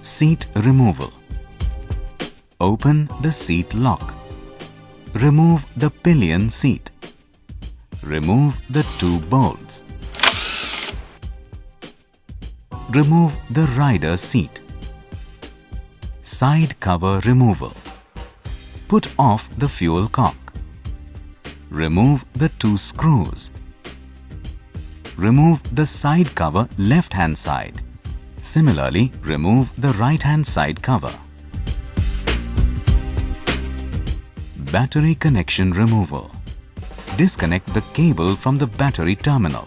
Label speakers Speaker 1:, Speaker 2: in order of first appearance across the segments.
Speaker 1: Seat removal. Open the seat lock. Remove the pillion seat. Remove the 2 bolts. Remove the rider seat. Side cover removal. Put off the fuel cock. Remove the 2 screws. Remove the side cover left-hand side. Similarly, remove the right-hand side cover. Battery connection removal. Disconnect the cable from the battery terminal.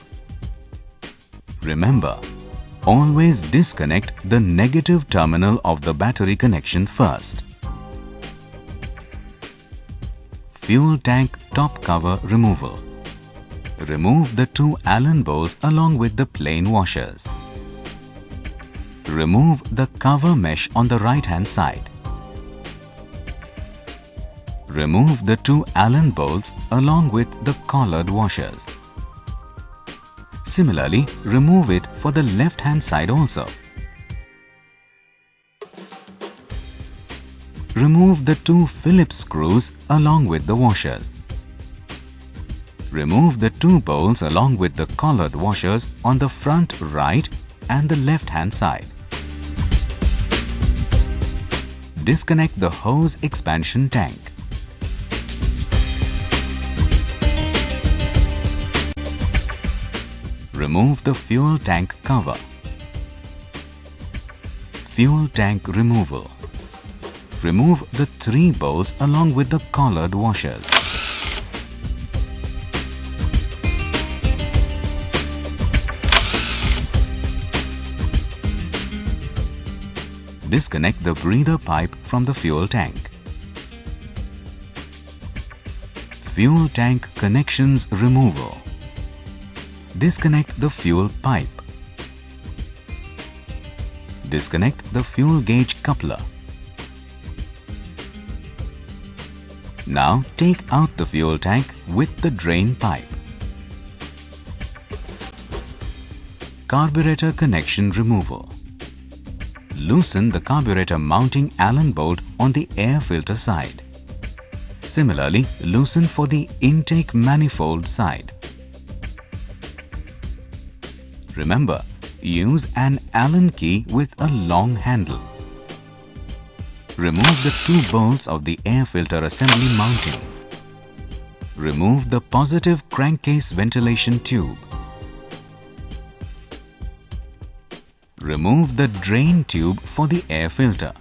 Speaker 1: Remember, always disconnect the negative terminal of the battery connection first. Fuel tank top cover removal. Remove the 2 Allen bolts along with the plain washers. Remove the cover mesh on the right-hand side. Remove the 2 Allen bolts along with the collared washers. Similarly, remove it for the left-hand side also. Remove the 2 Phillips screws along with the washers. Remove the 2 bolts along with the collared washers on the front right and the left-hand side. Disconnect the hose expansion tank. Remove the fuel tank cover. Fuel tank removal. Remove the 3 bolts along with the collared washers. Disconnect the breather pipe from the fuel tank. Fuel tank connections removal. Disconnect the fuel pipe. Disconnect the fuel gauge coupler. Now take out the fuel tank with the drain pipe. Carburetor connection removal. Loosen the carburetor mounting Allen bolt on the air filter side. Similarly, loosen for the intake manifold side. Remember, use an Allen key with a long handle. Remove the 2 bolts of the air filter assembly mounting. Remove the positive crankcase ventilation tube. Remove the drain tube for the air filter.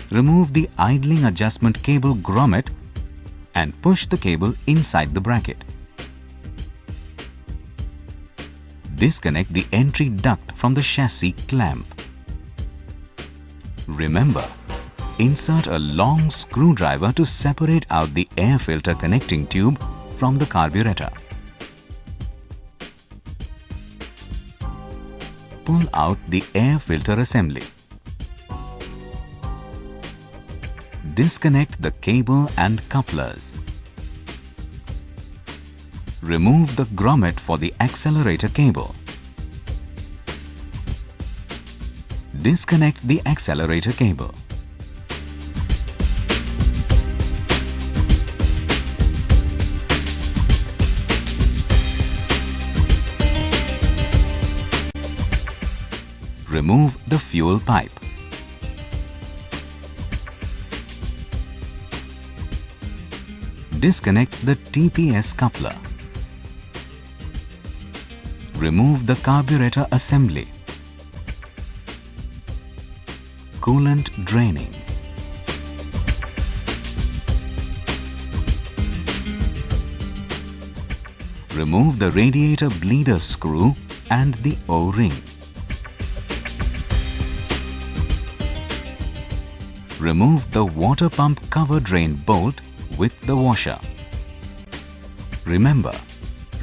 Speaker 1: Remove the idling adjustment cable grommet and push the cable inside the bracket. Disconnect the entry duct from the chassis clamp. Remember, insert a long screwdriver to separate out the air filter connecting tube from the carburetor. Pull out the air filter assembly. Disconnect the cable and couplers. Remove the grommet for the accelerator cable. Disconnect the accelerator cable. Remove the fuel pipe. Disconnect the TPS coupler. Remove the carburetor assembly. Coolant draining. Remove the radiator bleeder screw and the O-ring. Remove the water pump cover drain bolt with the washer. Remember,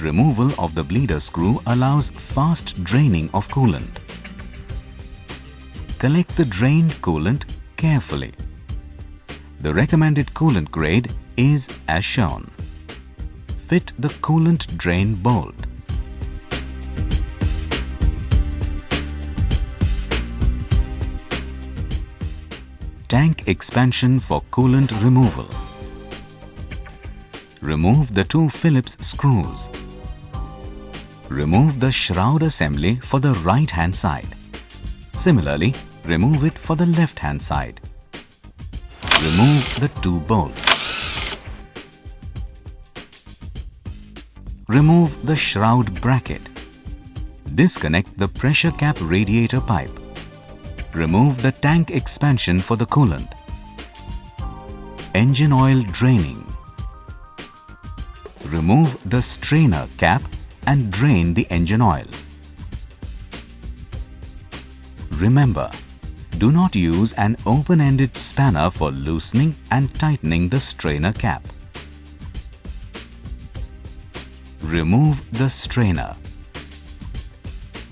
Speaker 1: removal of the bleeder screw allows fast draining of coolant. Collect the drained coolant carefully. The recommended coolant grade is as shown. Fit the coolant drain bolt. tank expansion for coolant removal. Remove the two Phillips screws. Remove the shroud assembly for the right-hand side. Similarly, remove it for the left-hand side. Remove the two bolts. Remove the shroud bracket. Disconnect the pressure cap radiator pipe. Remove the tank expansion for the coolant. Engine oil draining. Remove the strainer cap and drain the engine oil. Remember, do not use an open-ended spanner for loosening and tightening the strainer cap. Remove the strainer.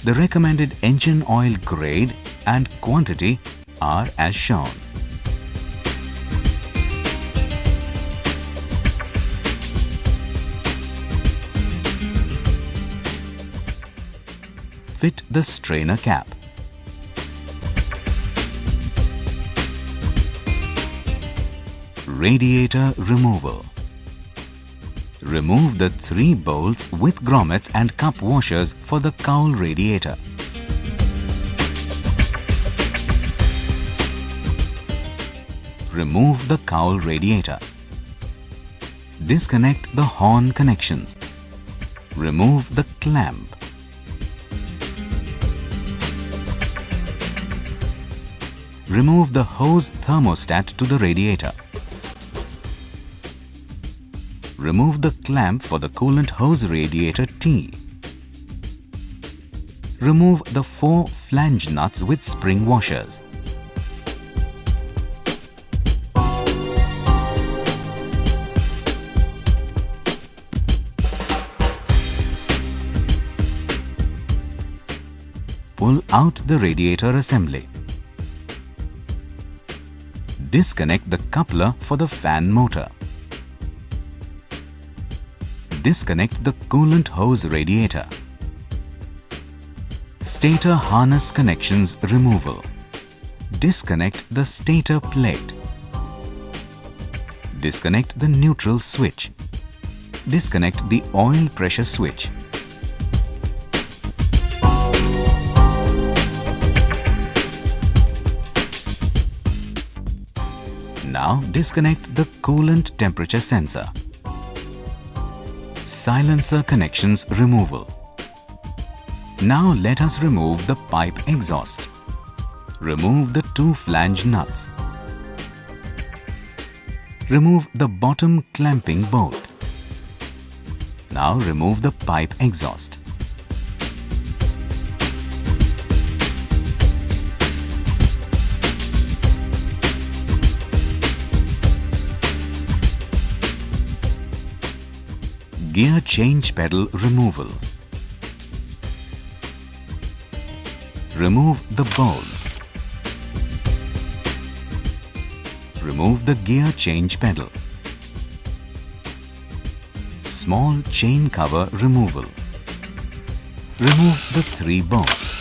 Speaker 1: The recommended engine oil grade and quantity are as shown. Fit the strainer cap. Radiator removal. Remove the 3 bolts with grommets and cup washers for the cowl radiator. Remove the cowl radiator. Disconnect the horn connections. Remove the clamp. Remove the hose thermostat to the radiator. Remove the clamp for the coolant hose radiator T. Remove the 4 flange nuts with spring washers. Pull out the radiator assembly. Disconnect the coupler for the fan motor. Disconnect the coolant hose radiator. Stator harness connections removal. Disconnect the stator plate. Disconnect the neutral switch. Disconnect the oil pressure switch. Now disconnect the coolant temperature sensor. Silencer connections removal. Now let us remove the pipe exhaust. Remove the 2 flange nuts. Remove the bottom clamping bolt. Now remove the pipe exhaust. Gear change pedal removal. Remove the bolts. Remove the gear change pedal. Small chain cover removal. Remove the 3 bolts.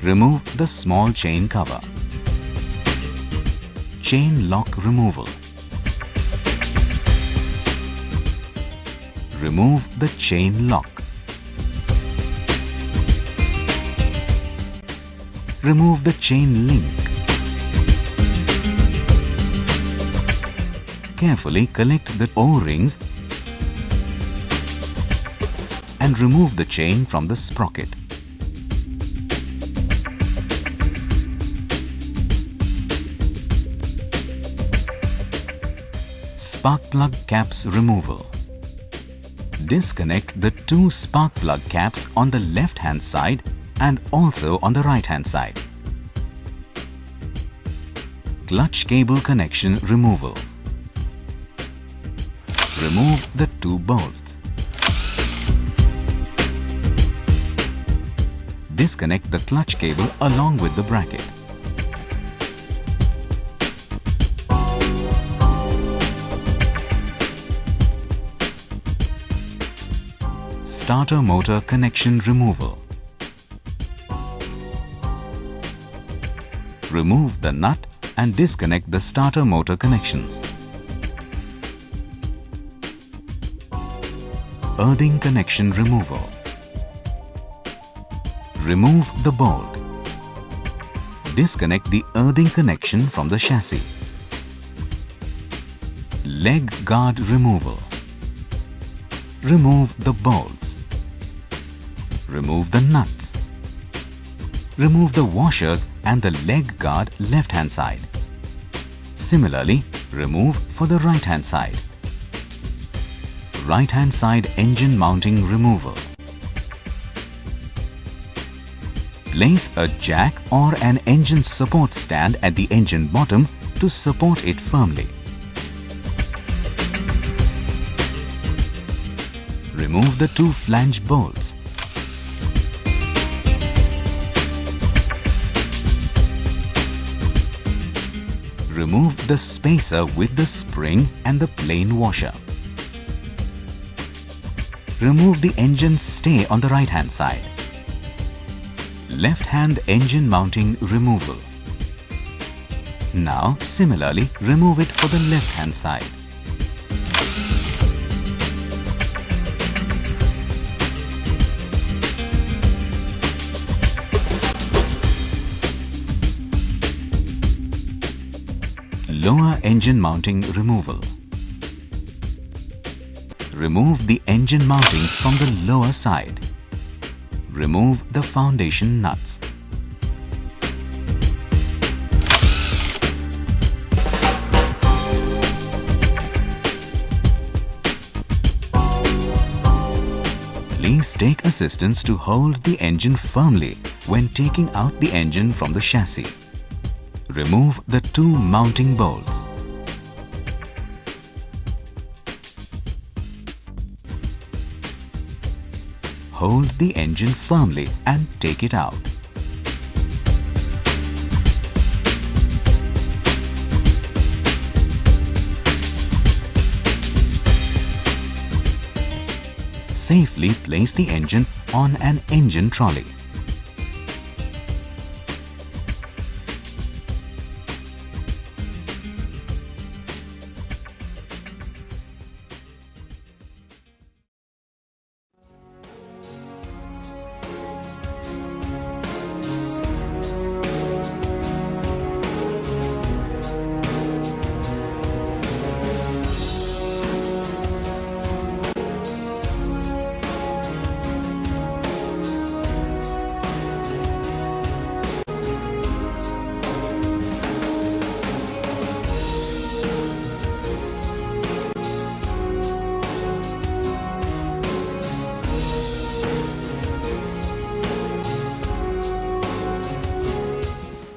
Speaker 1: Remove the small chain cover. Chain lock removal. Remove the chain lock. Remove the chain link. Carefully collect the O-rings and remove the chain from the sprocket. Spark plug caps removal. Disconnect the 2 spark plug caps on the left-hand side and also on the right-hand side. Clutch cable connection removal. Remove the 2 bolts. Disconnect the clutch cable along with the bracket. Starter motor connection removal. remove the nut and disconnect the starter motor connections. Earthing connection removal. Remove the bolt. Disconnect the earthing connection from the chassis. Leg guard removal. Remove the bolts. Remove the nuts. Remove the washers and the leg guard left hand side. Similarly, remove for the right hand side. Right hand side engine mounting removal. Place a jack or an engine support stand at the engine bottom to support it firmly. Remove the two flange bolts. Remove the spacer with the spring and the plain washer. Remove the engine stay on the right hand side. Left hand engine mounting removal. Now similarly remove it for the left hand side. Lower engine mounting removal. Remove the engine mountings from the lower side. Remove the foundation nuts. Please take assistance to hold the engine firmly when taking out the engine from the chassis. Remove the two mounting bolts. Hold the engine firmly and take it out. Safely place the engine on an engine trolley.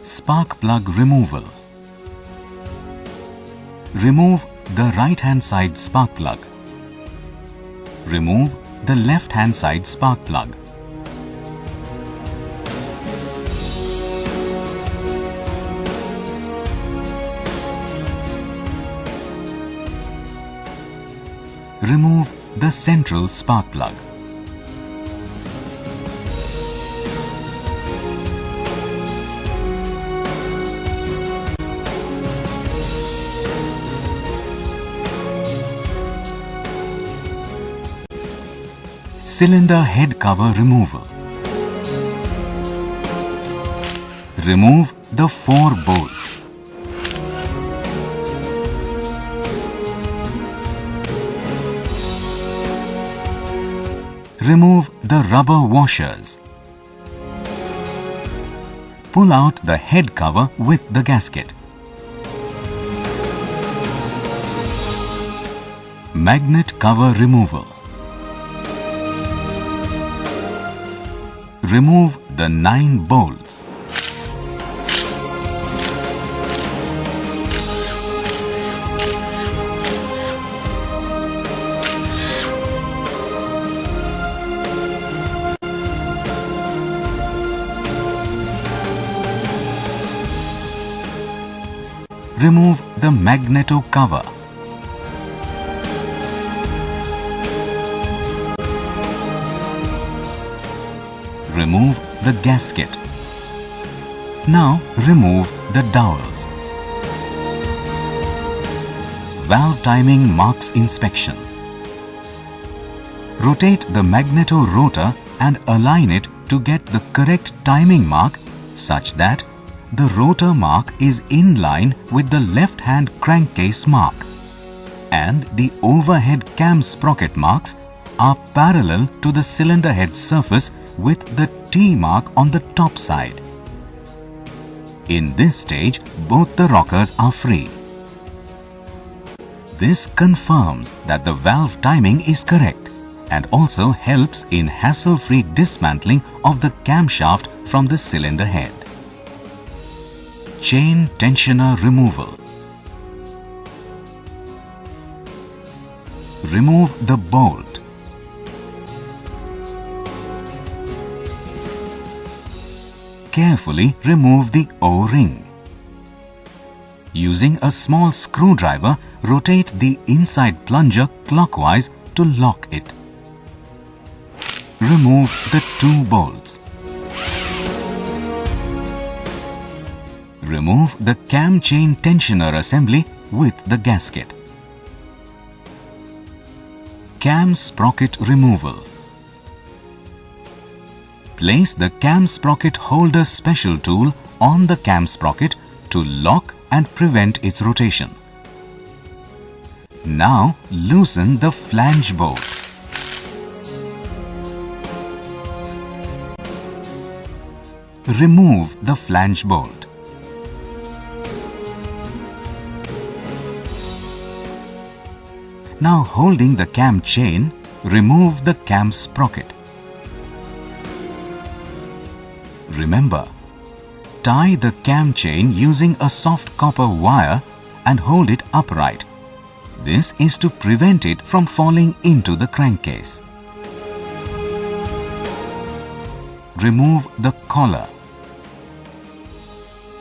Speaker 1: Spark plug removal. Remove the right hand side spark plug. Remove the left hand side spark plug. Remove the central spark plug. Cylinder head cover removal. Remove the 4 bolts. Remove the rubber washers. Pull out the head cover with the gasket. Magnet cover removal. Remove the 9 bolts. Remove the Magneto cover. Remove the gasket. Now remove the dowels. Valve timing marks inspection. Rotate the Magneto rotor and align it to get the correct timing mark such that the rotor mark is in line with the left-hand crankcase mark and the overhead cam sprocket marks are parallel to the cylinder head surface with the T mark on the top side. In this stage, both the rockers are free. This confirms that the valve timing is correct and also helps in hassle-free dismantling of the camshaft from the cylinder head. Chain tensioner removal. Remove the bolt. Carefully remove the O-ring. Using a small screwdriver, rotate the inside plunger clockwise to lock it. Remove the 2 bolts. Remove the cam chain tensioner assembly with the gasket. Cam sprocket removal. Place the cam sprocket holder special tool on the cam sprocket to lock and prevent its rotation. Now loosen the flange bolt. Remove the flange bolt. Now holding the cam chain, remove the cam sprocket. Remember, tie the cam chain using a soft copper wire and hold it upright. This is to prevent it from falling into the crankcase. Remove the collar.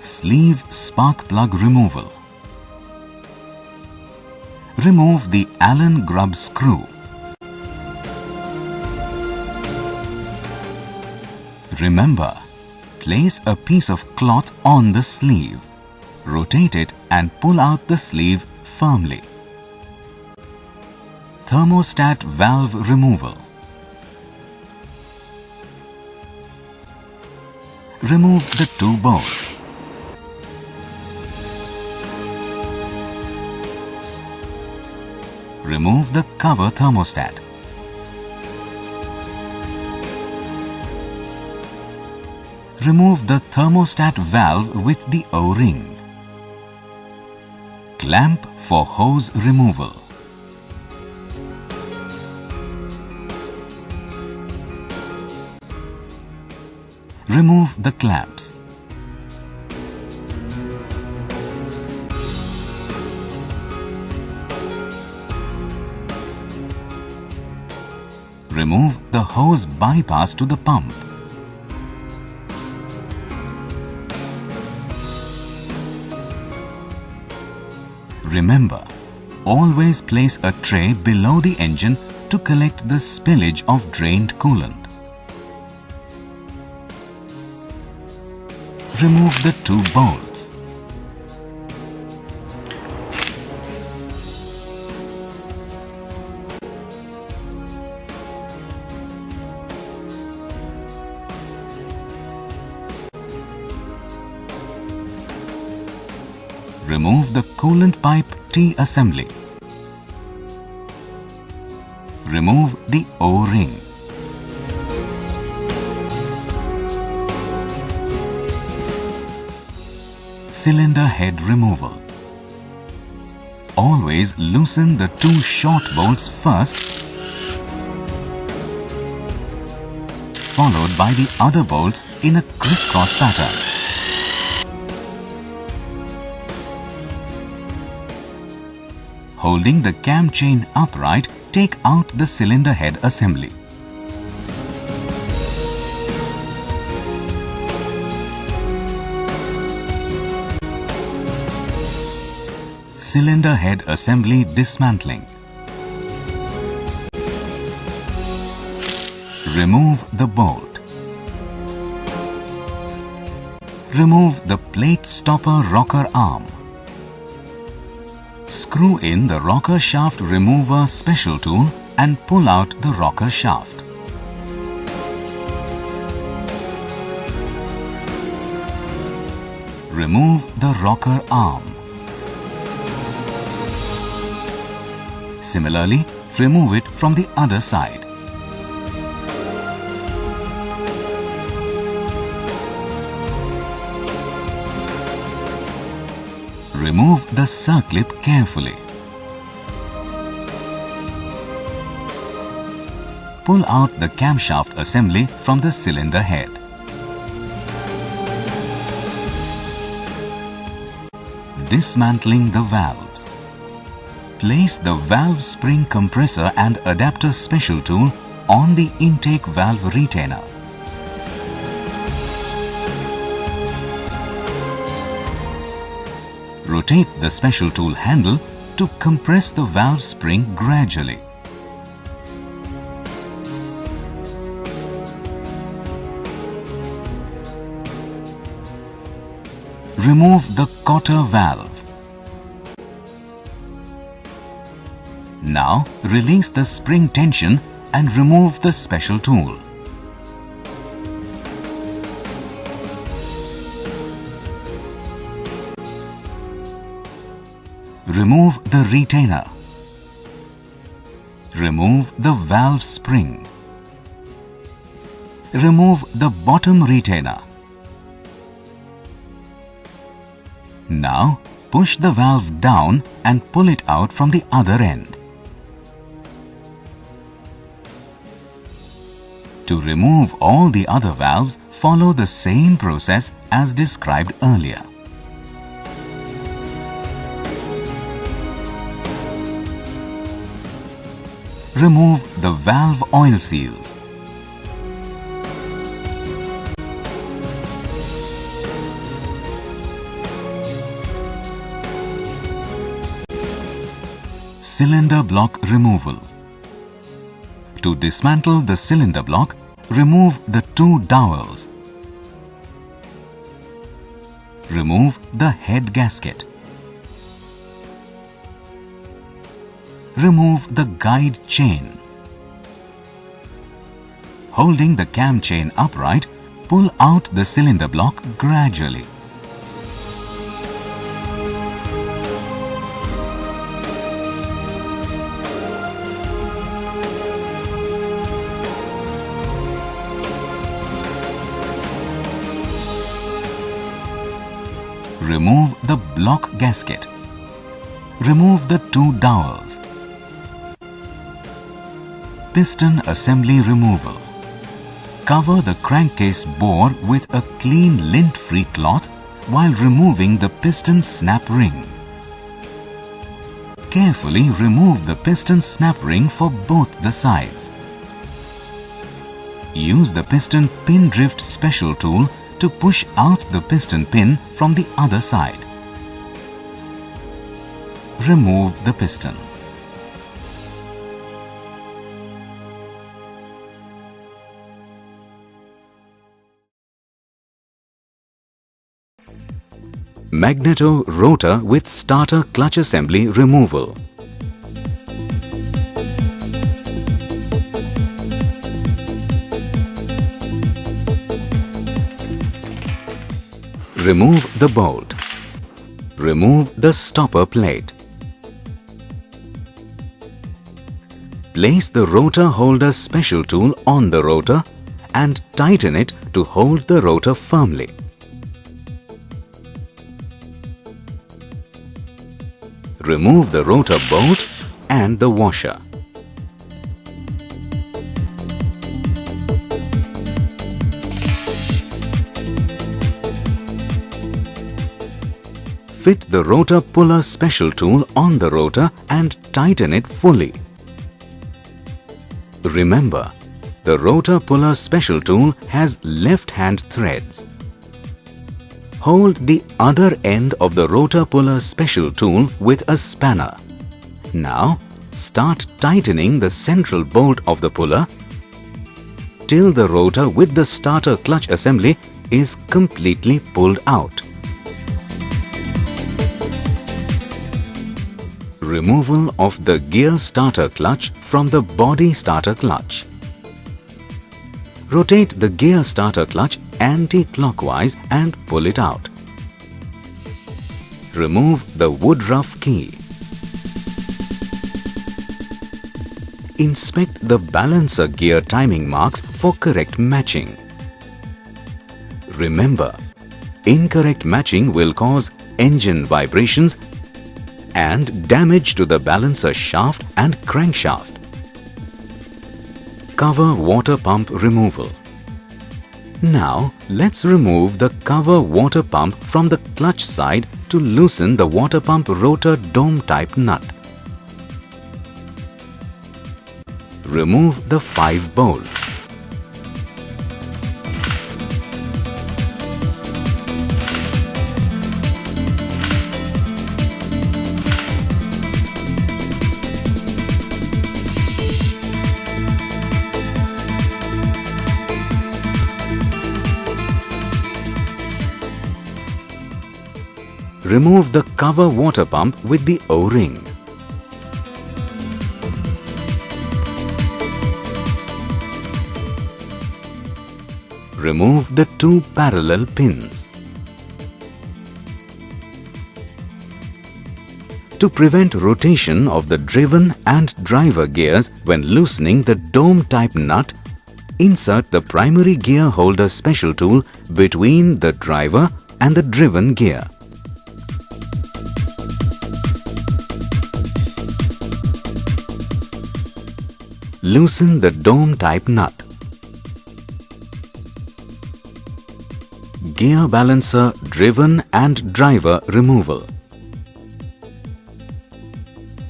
Speaker 1: Sleeve spark plug removal. Remove the Allen grub screw. Remember, place a piece of cloth on the sleeve. Rotate it and pull out the sleeve firmly. Thermostat valve removal. Remove the 2 bolts. Remove the cover thermostat. Remove the thermostat valve with the O-ring. Clamp for hose removal. Remove the clamps. Remove the hose bypass to the pump. Remember, always place a tray below the engine to collect the spillage of drained coolant. Remove the 2 bolts. Remove the coolant pipe T assembly. Remove the O-ring. Cylinder head removal. Always loosen the 2 short bolts first, followed by the other bolts in a crisscross pattern. Holding the cam chain upright, take out the cylinder head assembly. Cylinder head assembly dismantling. Remove the bolt. remove the plate stopper rocker arm. Screw in the rocker shaft remover special tool and pull out the rocker shaft. Remove the rocker arm. Similarly, remove it from the other side. Remove the circlip carefully. Pull out the camshaft assembly from the cylinder head. Dismantling the valves. Place the valve spring compressor and adapter special tool on the intake valve retainer. Rotate the special tool handle to compress the valve spring gradually. Remove the cotter valve. Now release the spring tension and remove the special tool. Remove the retainer. Remove the valve spring. Remove the bottom retainer. Now push the valve down and pull it out from the other end. To remove all the other valves, follow the same process as described earlier. Remove the valve oil seals. Cylinder block removal. To dismantle the cylinder block, remove the two dowels. Remove the head gasket. Remove the guide chain. Holding the cam chain upright, pull out the cylinder block gradually. Remove the block gasket. Remove the two dowels. Piston assembly removal. Cover the crankcase bore with a clean lint-free cloth while removing the piston snap ring. Carefully remove the piston snap ring for both the sides. Use the piston pin drift special tool to push out the piston pin from the other side. Remove the piston. Magneto rotor with starter clutch assembly removal. Remove the bolt. Remove the stopper plate. Place the rotor holder special tool on the rotor and tighten it to hold the rotor firmly. Remove the rotor bolt and the washer. Fit the rotor puller special tool on the rotor and tighten it fully. Remember, the rotor puller special tool has left-hand threads. Hold the other end of the rotor puller special tool with a spanner. Now, start tightening the central bolt of the puller. Tilt the rotor with the starter clutch assembly is completely pulled out. Removal of the gear starter clutch from the body starter clutch. Rotate the gear starter clutch anti-clockwise and pull it out. Remove the woodruff key. Inspect the balancer gear timing marks for correct matching. Remember, incorrect matching will cause engine vibrations and damage to the balancer shaft and crankshaft. Cover water pump removal. Now let's remove the cover water pump from the clutch side to loosen the water pump rotor dome type nut. Remove the 5 bolts. Remove the cover water pump with the O-ring. Remove the 2 parallel pins. To prevent rotation of the driven and driver gears when loosening the dome type nut, insert the primary gear holder special tool between the driver and the driven gear. Loosen the dome type nut. Gear balancer driven and driver removal.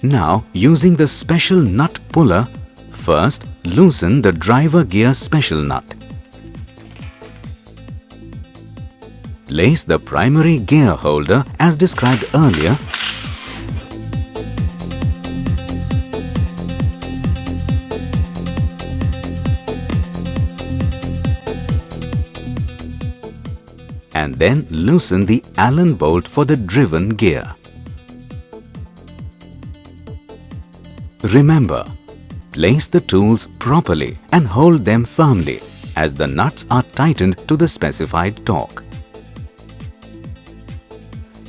Speaker 1: Now, using the special nut puller, first loosen the driver gear special nut. Place the primary gear holder as described earlier . And then loosen the Allen bolt for the driven gear. Remember, place the tools properly and hold them firmly as the nuts are tightened to the specified torque.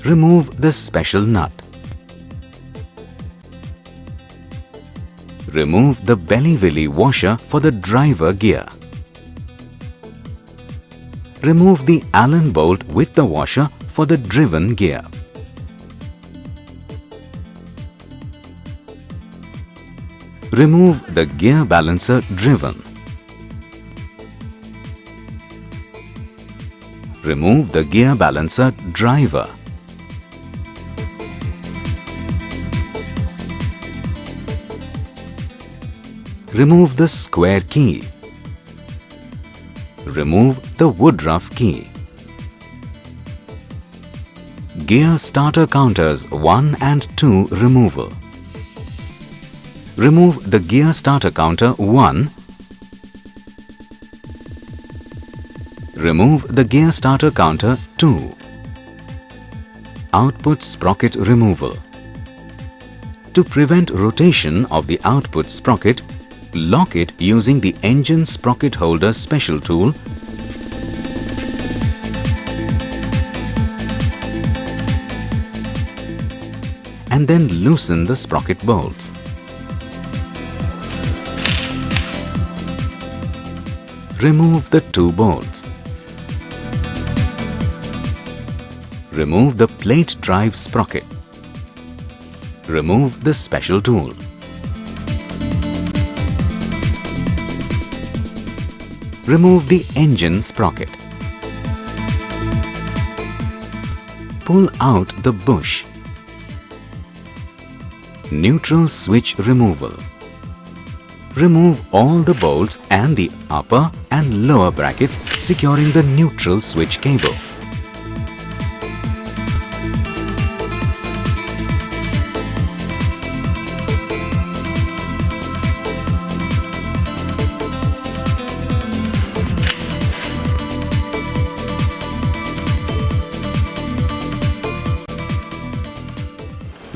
Speaker 1: Remove the special nut. Remove the belly-willy washer for the driver gear. Remove the Allen bolt with the washer for the driven gear. Remove the gear balancer driven. Remove the gear balancer driver. Remove the square key. Remove the woodruff key. Gear starter counters 1 and 2 removal. Remove the gear starter counter 1. Remove the gear starter counter 2. Output sprocket removal. To prevent rotation of the output sprocket, lock it using the engine sprocket holder special tool . And then loosen the sprocket bolts. Remove the 2 bolts. Remove the plate drive sprocket. Remove the special tool. Remove the engine sprocket. Pull out the bush. Neutral switch removal. Remove all the bolts and the upper and lower brackets securing the neutral switch cable.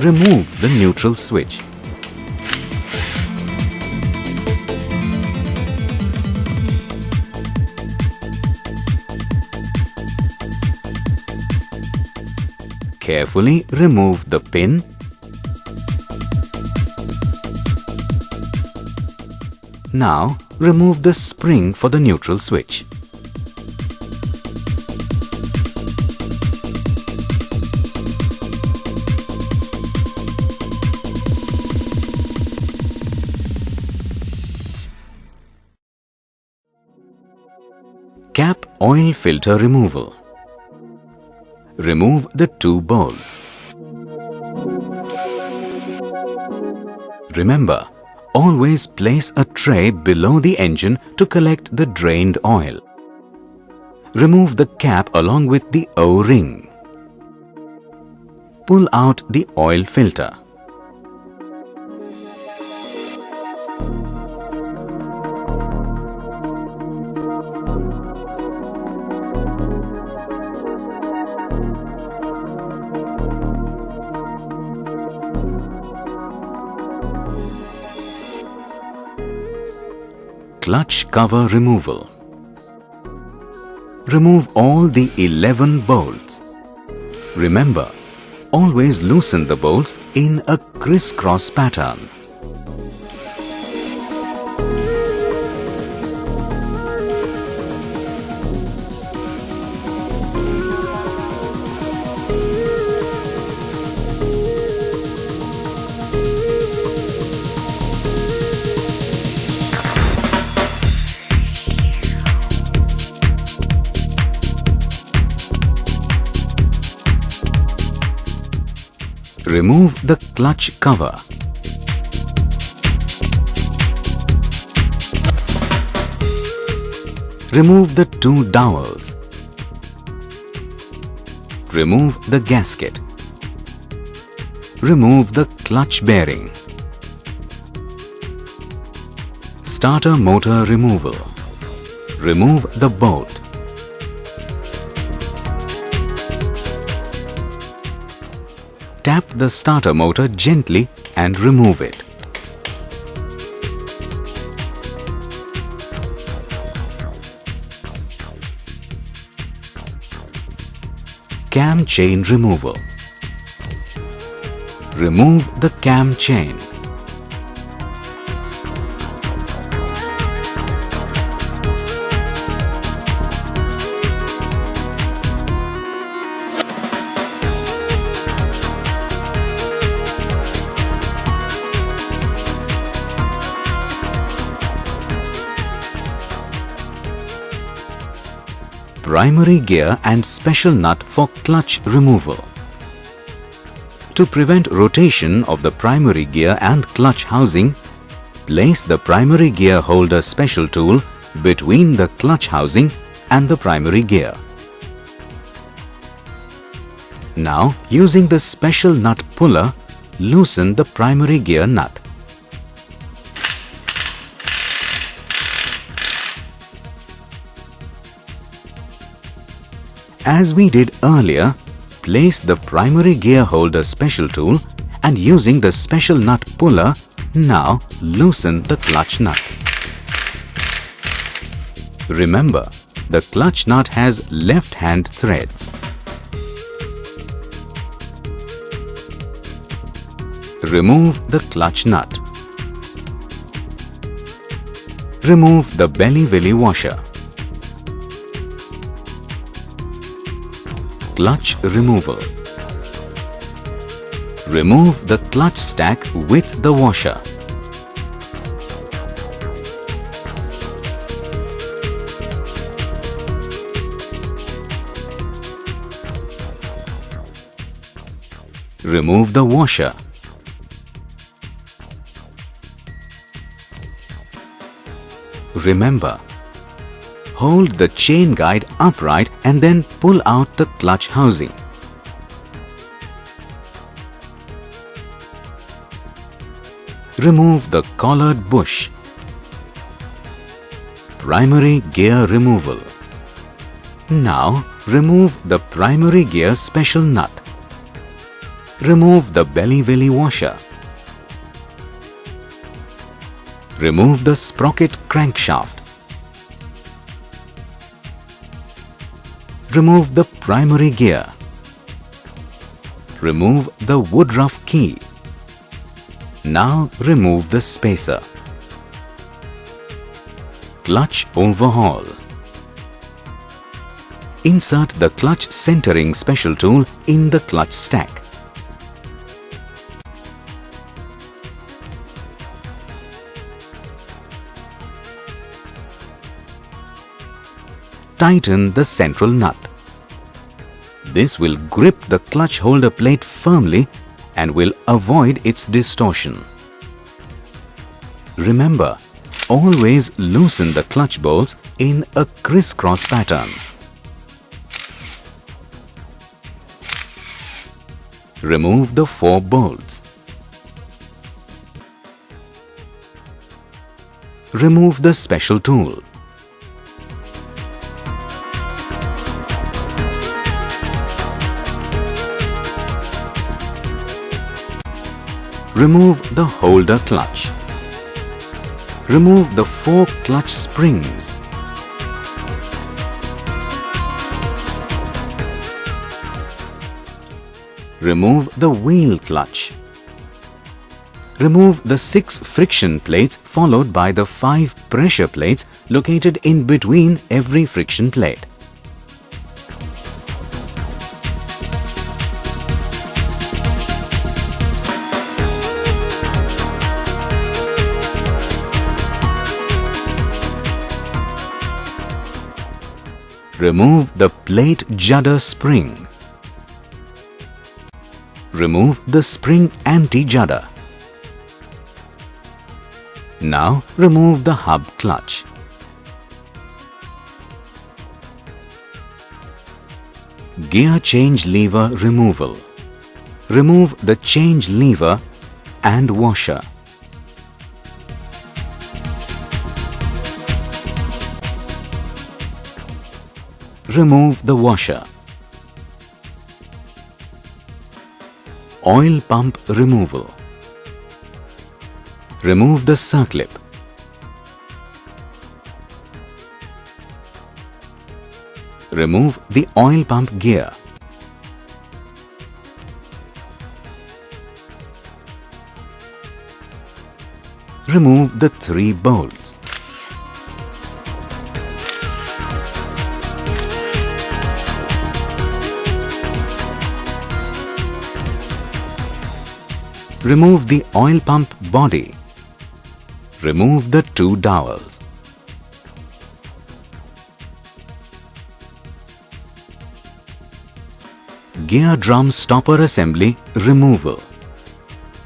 Speaker 1: remove the neutral switch. Carefully remove the pin. Now remove the spring for the neutral switch. Cap oil filter removal. Remove the two bolts. Remember, always place a tray below the engine to collect the drained oil. Remove the cap along with the O-ring. Pull out the oil filter. Clutch cover removal. Remove all the 11 bolts. Remember, always loosen the bolts in a crisscross pattern. Remove the clutch cover. Remove the two dowels. Remove the gasket. Remove the clutch bearing. Starter motor removal. Remove the bolt. Tap the starter motor gently and remove it. Cam chain removal. Remove the cam chain. Primary gear and special nut for clutch removal. To prevent rotation of the primary gear and clutch housing, place the primary gear holder special tool between the clutch housing and the primary gear. Now, using the special nut puller, loosen the primary gear nut. As we did earlier, place the primary gear holder special tool and using the special nut puller, now loosen the clutch nut. Remember, the clutch nut has left-hand threads. Remove the clutch nut. Remove the belly-willy washer. Clutch removal. Remove the clutch stack with the washer. Remove the washer. Remember, hold the chain guide upright and then pull out the clutch housing. Remove the collared bush. Primary gear removal. Now remove the primary gear special nut. Remove the belly-willy washer. Remove the sprocket crankshaft. Remove the primary gear. Remove the woodruff key. Now remove the spacer. Clutch overhaul. Insert the clutch centering special tool in the clutch stack. Tighten the central nut. This will grip the clutch holder plate firmly and will avoid its distortion. Remember, always loosen the clutch bolts in a crisscross pattern. Remove the 4 bolts. Remove the special tool. Remove the holder clutch. Remove the 4 clutch springs. Remove the wheel clutch. Remove the 6 friction plates followed by the 5 pressure plates located in between every friction plate. Remove the plate judder spring. Remove the spring anti-judder. Now remove the hub clutch. Gear change lever removal. Remove the change lever and washer. Remove the washer. Oil pump removal. Remove the circlip. Remove the oil pump gear. Remove the 3 bolts. Remove the oil pump body. Remove the 2 dowels. Gear drum stopper assembly removal.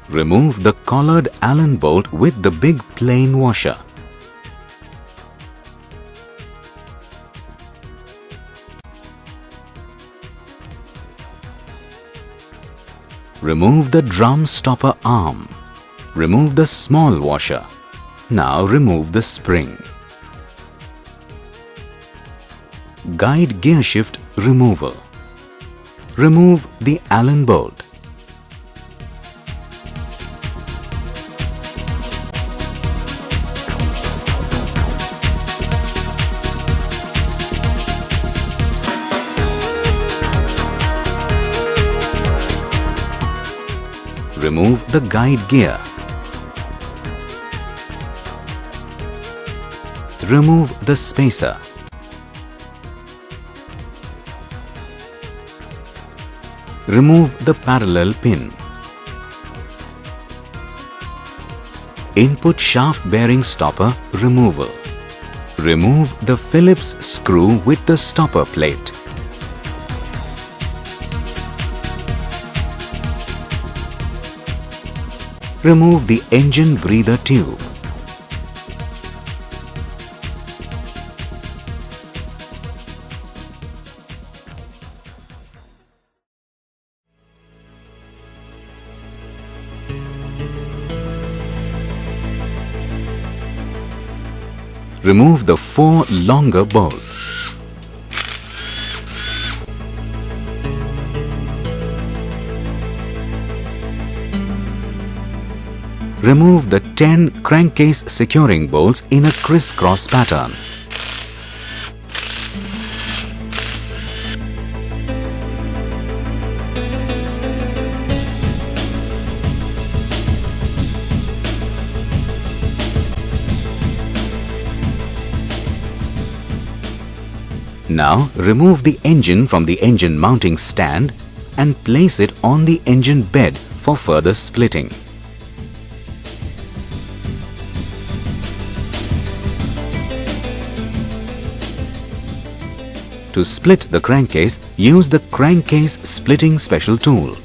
Speaker 1: Remove the collared Allen bolt with the big plain washer. Remove the drum stopper arm. Remove the small washer. Now remove the spring. Guide gearshift removal. Remove the Allen bolt. Remove the guide gear. Remove the spacer. Remove the parallel pin. Input shaft bearing stopper removal. Remove the Phillips screw with the stopper plate. Remove the engine breather tube. Remove the 4 longer bolts. remove the 10 crankcase securing bolts in a crisscross pattern. Now remove the engine from the engine mounting stand and place it on the engine bed for further splitting. To split the crankcase, use the crankcase splitting special tool.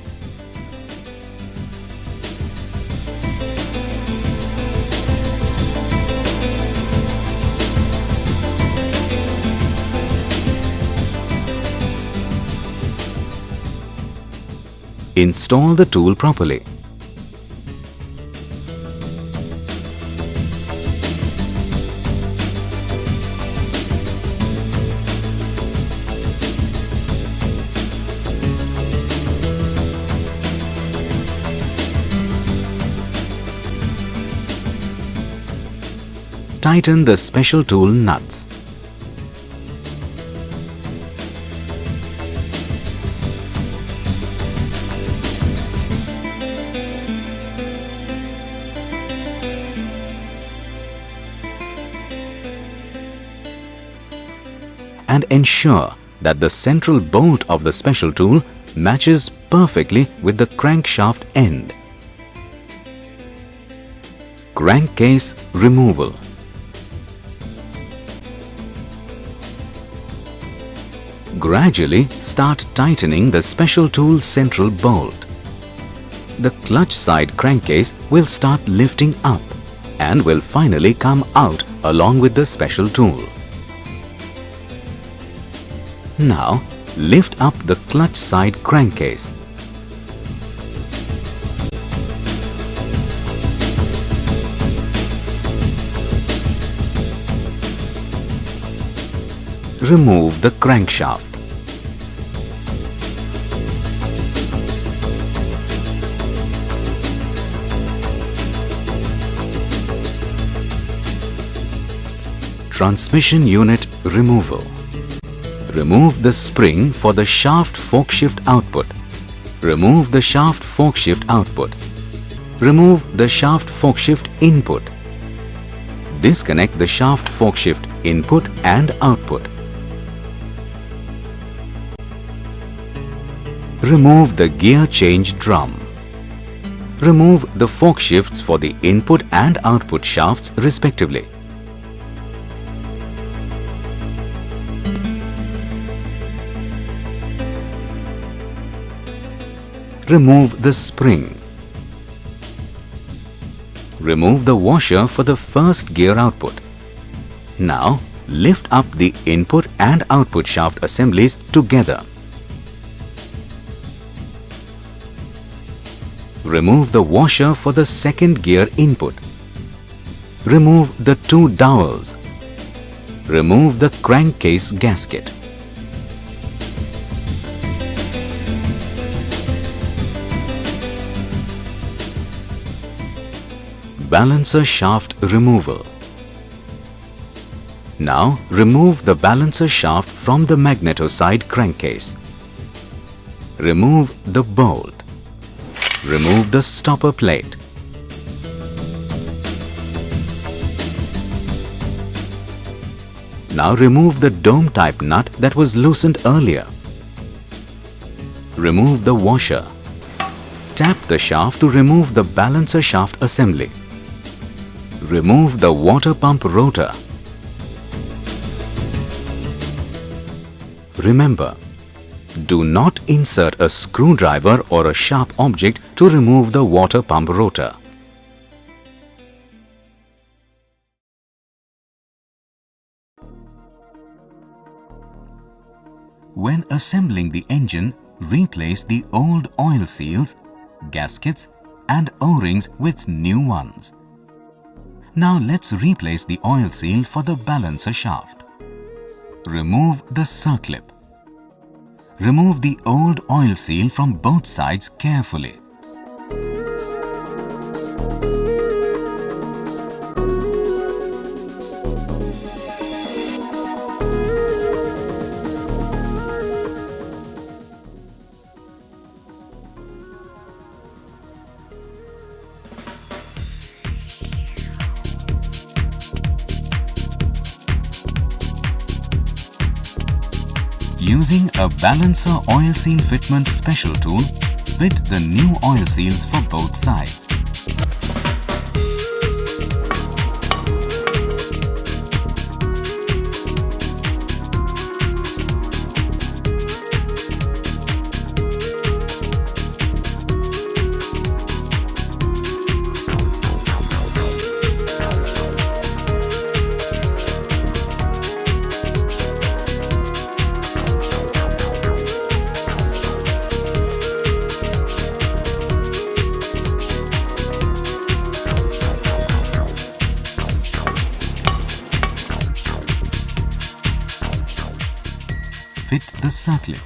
Speaker 1: Install the tool properly. Tighten the special tool nuts. And ensure that the central bolt of the special tool matches perfectly with the crankshaft end. Crankcase Removal. Gradually start tightening the special tool's central bolt. The clutch side crankcase will start lifting up and will finally come out along with the special tool. Now, lift up the clutch side crankcase. Remove the crankshaft. Transmission unit removal. Remove the spring for the shaft forkshift output. Remove the shaft forkshift output. Remove the shaft forkshift input. Disconnect the shaft forkshift input and output. Remove the gear change drum. Remove the forkshifts for the input and output shafts respectively. Remove the spring. Remove the washer for the first gear output. Now lift up the input and output shaft assemblies together. Remove the washer for the second gear input. Remove the two dowels. Remove the crankcase gasket. Balancer shaft removal. Now remove the balancer shaft from the Magneto side crankcase. Remove the bolt. Remove the stopper plate. Now remove the dome type nut that was loosened earlier. Remove the washer. Tap the shaft to remove the balancer shaft assembly. Remove the water pump rotor. Remember, do not insert a screwdriver or a sharp object to remove the water pump rotor. When assembling the engine, replace the old oil seals, gaskets and O-rings with new ones. Now let's replace the oil seal for the balancer shaft. Remove the circlip. Remove the old oil seal from both sides carefully. Using a balancer oil seal fitment special tool, fit the new oil seals for both sides. Fit the circlip.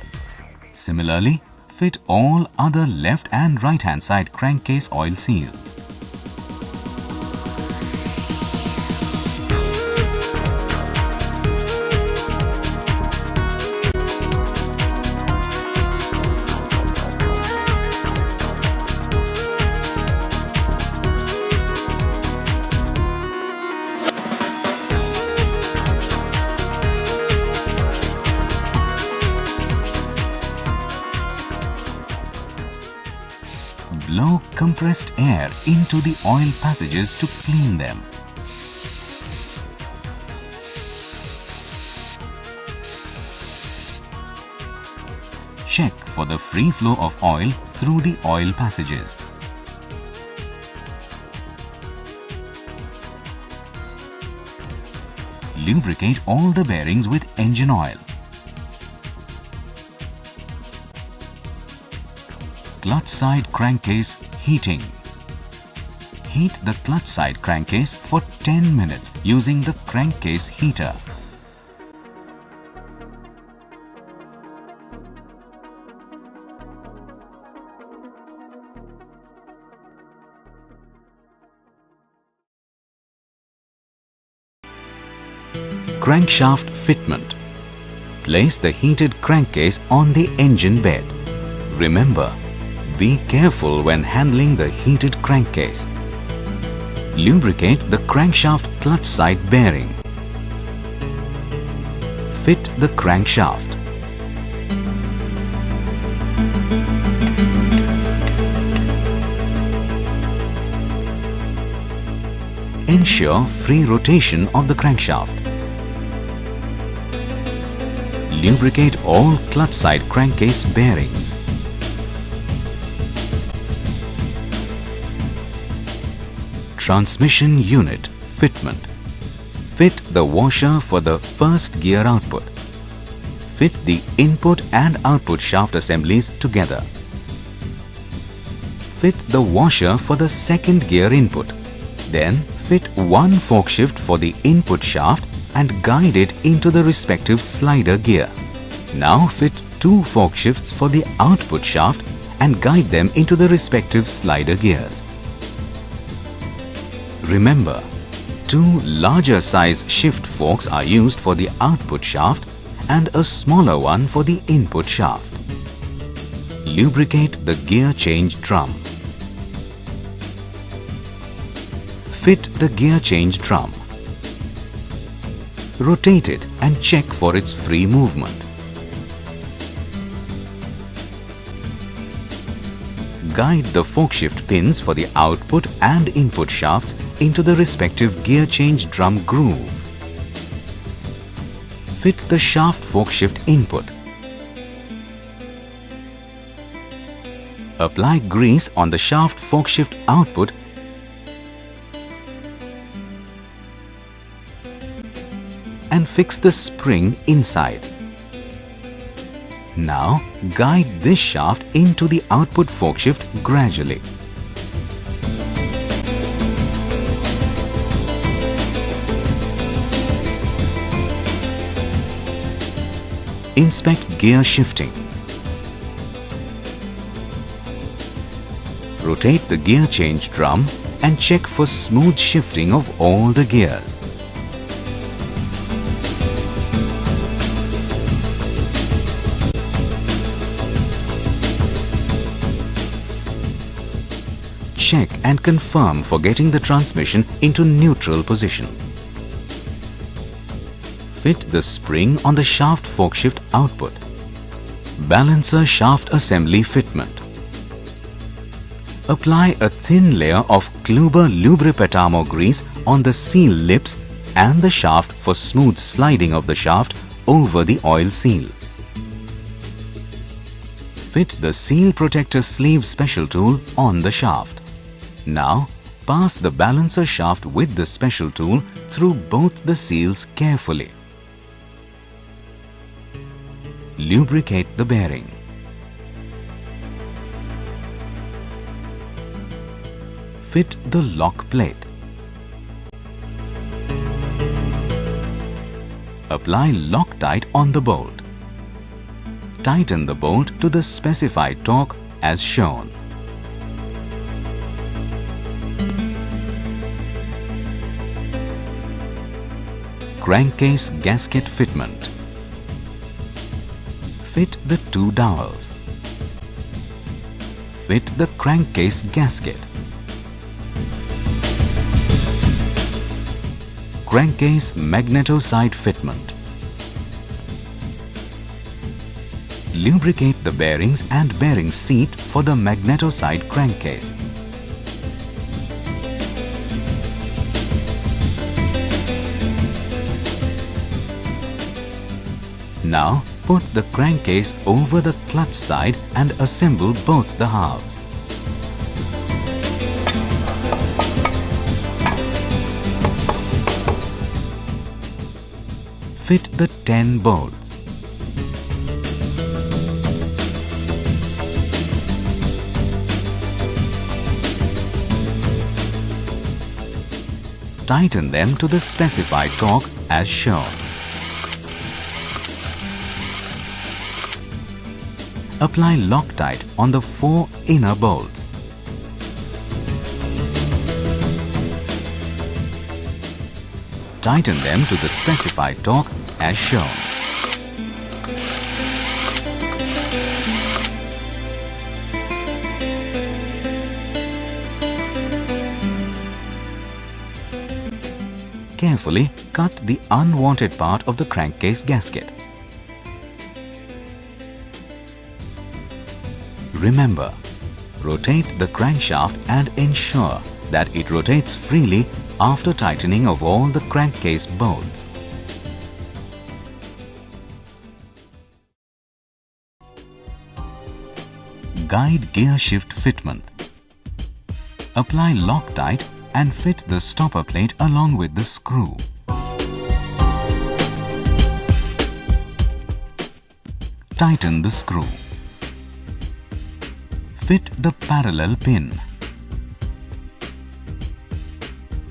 Speaker 1: Similarly, fit all other left and right hand side crankcase oil seals. Blow compressed air into the oil passages to clean them. Check for the free flow of oil through the oil passages. Lubricate all the bearings with engine oil. Clutch side crankcase heating. Heat the clutch side crankcase for 10 minutes using the crankcase heater. Crankshaft fitment. Place the heated crankcase on the engine bed. Remember, be careful when handling the heated crankcase. Lubricate the crankshaft clutch side bearing. Fit the crankshaft. Ensure free rotation of the crankshaft. Lubricate all clutch side crankcase bearings. Transmission unit fitment. Fit the washer for the first gear output. Fit the input and output shaft assemblies together. Fit the washer for the second gear input. Then fit one fork shift for the input shaft and guide it into the respective slider gear. Now fit two fork shifts for the output shaft and guide them into the respective slider gears. Remember, two larger size shift forks are used for the output shaft and a smaller one for the input shaft. Lubricate the gear change drum. Fit the gear change drum. Rotate it and check for its free movement. Guide the fork shift pins for the output and input shafts into the respective gear change drum groove. Fit the shaft fork shift input. Apply grease on the shaft fork shift output and fix the spring inside. Now guide this shaft into the output fork shift gradually. Inspect gear shifting. Rotate the gear change drum and check for smooth shifting of all the gears. Check and confirm for getting the transmission into neutral position. Fit the spring on the shaft fork shift output. Balancer shaft assembly fitment. Apply a thin layer of Kluber lubripetamo grease on the seal lips and the shaft for smooth sliding of the shaft over the oil seal. Fit the seal protector sleeve special tool on the shaft. Now, pass the balancer shaft with the special tool through both the seals carefully. Lubricate the bearing. Fit the lock plate. Apply Loctite on the bolt. Tighten the bolt to the specified torque as shown. Crankcase gasket fitment. Fit the two dowels. Fit the crankcase gasket. Crankcase Magneto side fitment. Lubricate the bearings and bearing seat for the Magneto side crankcase. Now put the crankcase over the clutch side and assemble both the halves. Fit the 10 bolts. Tighten them to the specified torque as shown. Apply Loctite on the 4 inner bolts. Tighten them to the specified torque as shown. Carefully cut the unwanted part of the crankcase gasket. Remember, rotate the crankshaft and ensure that it rotates freely after tightening of all the crankcase bolts. Guide gear shift fitment. Apply Loctite and fit the stopper plate along with the screw. Tighten the screw. Fit the parallel pin.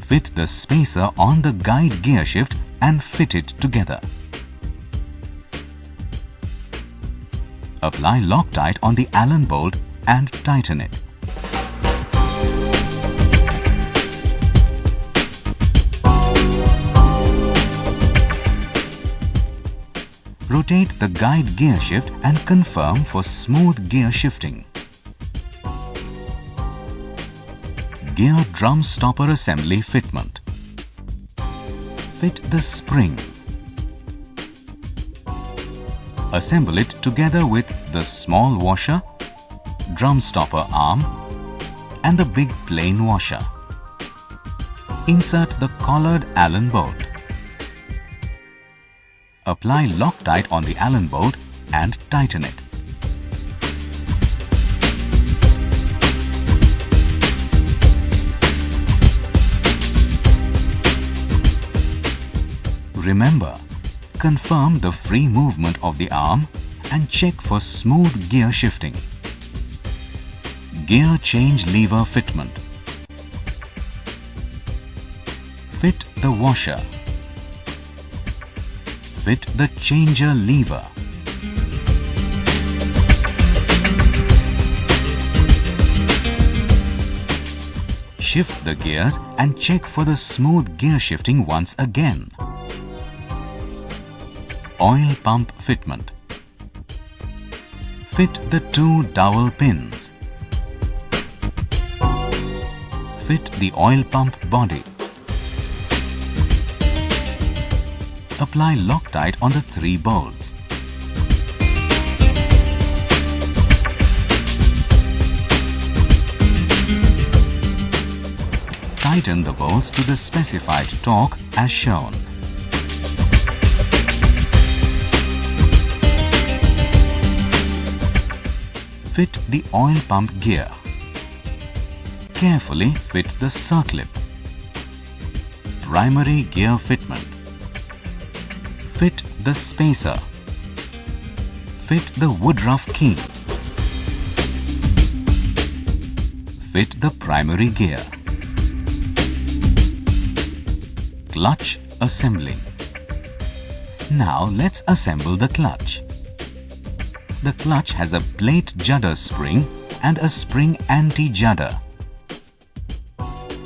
Speaker 1: Fit the spacer on the guide gear shift and fit it together. Apply Loctite on the Allen bolt and tighten it. Rotate the guide gear shift and confirm for smooth gear shifting. Gear drum stopper assembly fitment. Fit the spring. Assemble it together with the small washer, drum stopper arm and the big plain washer. Insert the collared Allen bolt. Apply Loctite on the Allen bolt and tighten it. Remember, confirm the free movement of the arm and check for smooth gear shifting. Gear change lever fitment. Fit the washer. Fit the changer lever. Shift the gears and check for the smooth gear shifting once again. Oil pump fitment. Fit the 2 dowel pins. Fit the oil pump body. Apply Loctite on the 3 bolts. tighten the bolts to the specified torque as shown. Fit the oil pump gear. Carefully fit the circlip. Primary gear fitment. Fit the spacer. Fit the woodruff key. Fit the primary gear. Clutch assembling. Now let's assemble the clutch. The clutch has a plate judder spring and a spring anti-judder.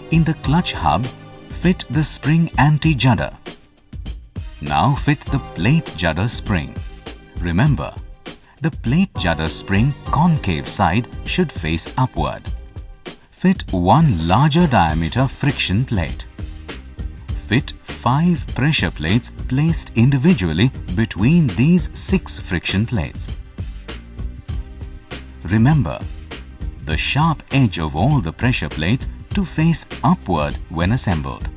Speaker 1: In the clutch hub, fit the spring anti-judder. Now fit the plate judder spring. Remember, the plate judder spring concave side should face upward. Fit one larger diameter friction plate. Fit 5 pressure plates placed individually between these 6 friction plates. Remember, the sharp edge of all the pressure plates to face upward when assembled.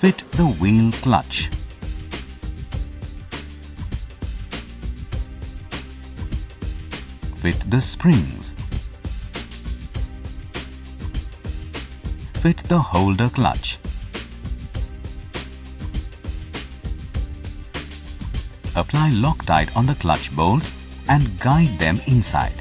Speaker 1: Fit the wheel clutch. Fit the springs. Fit the holder clutch. Apply Loctite on the clutch bolts and guide them inside.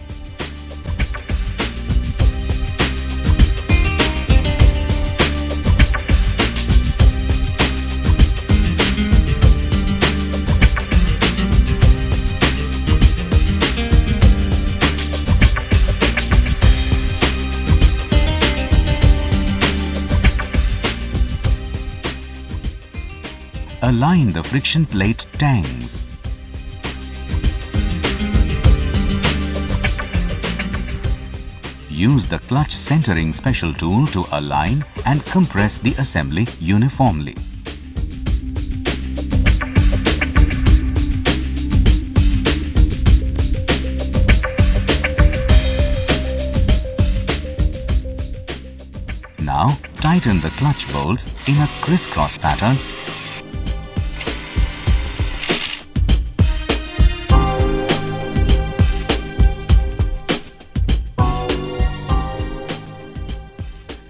Speaker 1: Align the friction plate tangs. Use the clutch centering special tool to align and compress the assembly uniformly. Now tighten the clutch bolts in a crisscross pattern .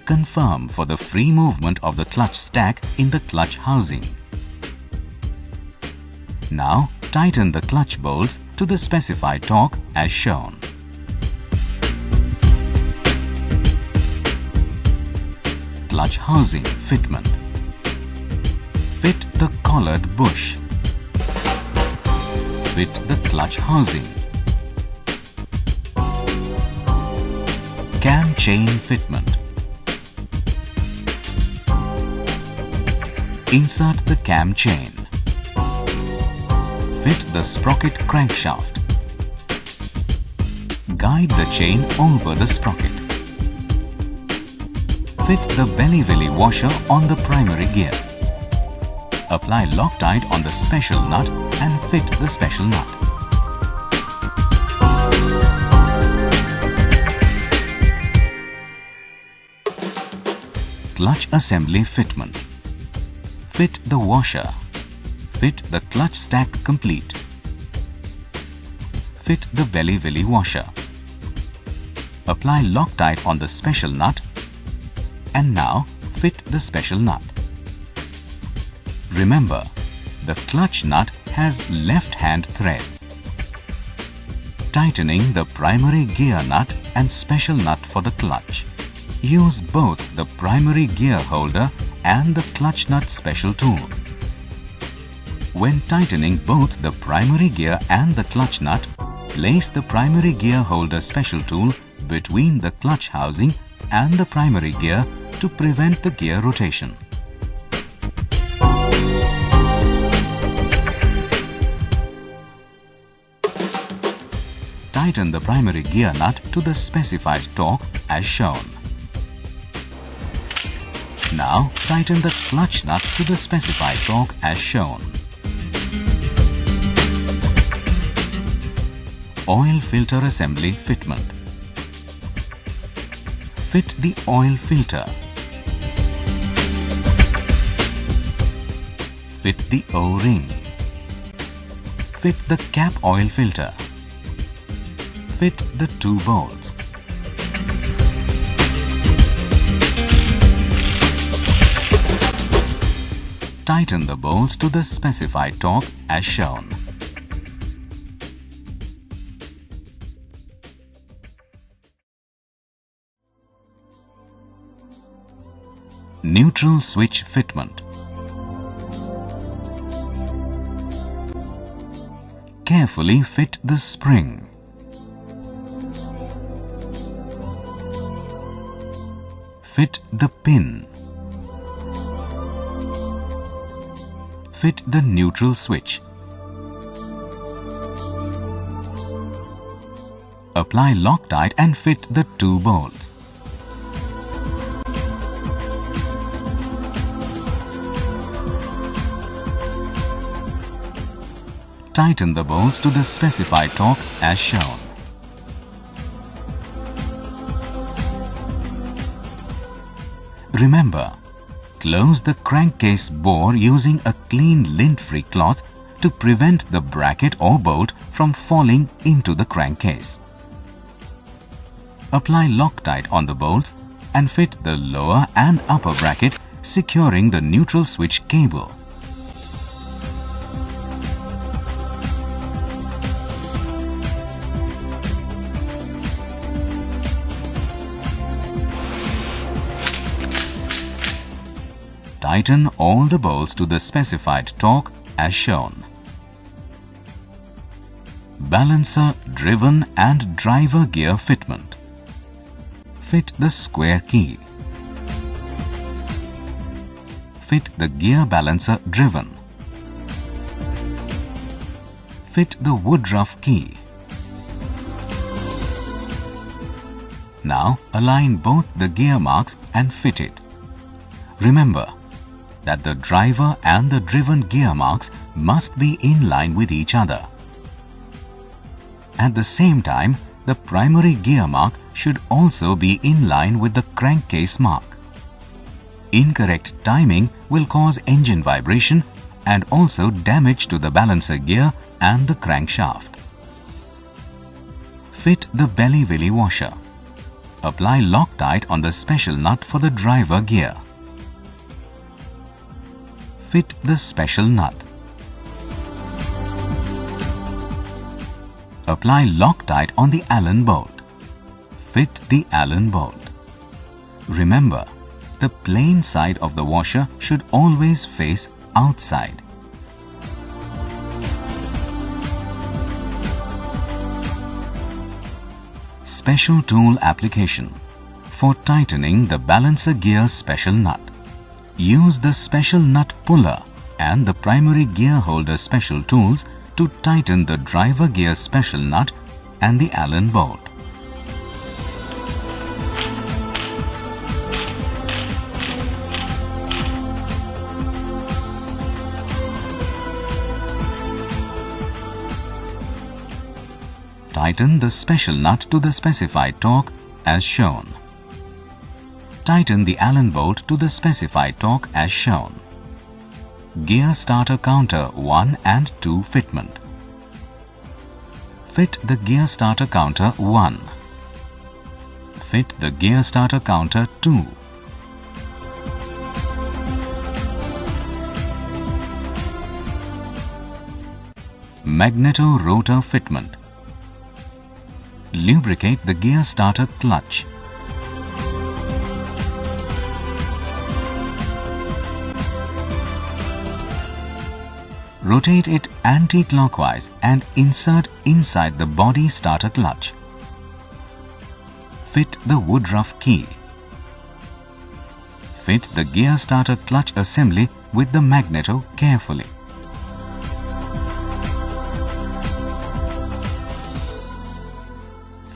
Speaker 1: Confirm for the free movement of the clutch stack in the clutch housing. Now tighten the clutch bolts to the specified torque as shown. Clutch housing fitment. Fit the collared bush. Fit the clutch housing. Cam chain fitment. Insert the cam chain. Fit the sprocket crankshaft. Guide the chain over the sprocket. Fit the belly-willy washer on the primary gear. Apply Loctite on the special nut and fit the special nut. Clutch assembly fitment. Fit the washer. Fit the clutch stack complete. Fit the belly-willy washer. Apply Loctite on the special nut and now fit the special nut. Remember, the clutch nut has left-hand threads. Tightening the primary gear nut and special nut for the clutch. Use both the primary gear holder and the clutch nut special tool. When tightening both the primary gear and the clutch nut, place the primary gear holder special tool between the clutch housing and the primary gear to prevent the gear rotation. Tighten the primary gear nut to the specified torque as shown. Now tighten the clutch nut to the specified torque as shown. Oil filter assembly fitment. Fit the oil filter. Fit the O-ring. Fit the cap oil filter. Fit the 2 bolts. Tighten the bolts to the specified torque as shown. Neutral switch fitment. Carefully fit the spring. Fit the pin. Fit the neutral switch. Apply Loctite and fit the 2 bolts. Tighten the bolts to the specified torque as shown. Remember, close the crankcase bore using a clean lint-free cloth to prevent the bracket or bolt from falling into the crankcase. Apply Loctite on the bolts and fit the lower and upper bracket, securing the neutral switch cable. Tighten all the bolts to the specified torque as shown. Balancer, driven and driver gear fitment. Fit the square key. Fit the gear balancer driven. Fit the woodruff key. Now align both the gear marks and fit it. Remember that the driver and the driven gear marks must be in line with each other. At the same time, the primary gear mark should also be in line with the crankcase mark. Incorrect timing will cause engine vibration and also damage to the balancer gear and the crankshaft. Fit the belly-willy washer. Apply Loctite on the special nut for the driver gear. Fit the special nut. Apply Loctite on the Allen bolt. Fit the Allen bolt. Remember, the plain side of the washer should always face outside. Special tool application. For tightening the balancer gear special nut, use the special nut puller and the primary gear holder special tools to tighten the driver gear special nut and the Allen bolt. Tighten the special nut to the specified torque as shown. Tighten the Allen bolt to the specified torque as shown. Gear starter counter 1 and 2 fitment. Fit the gear starter counter 1. Fit the gear starter counter 2. Magneto rotor fitment. Lubricate the gear starter clutch. Rotate it anti-clockwise and insert inside the body starter clutch. Fit the woodruff key. Fit the gear starter clutch assembly with the Magneto carefully.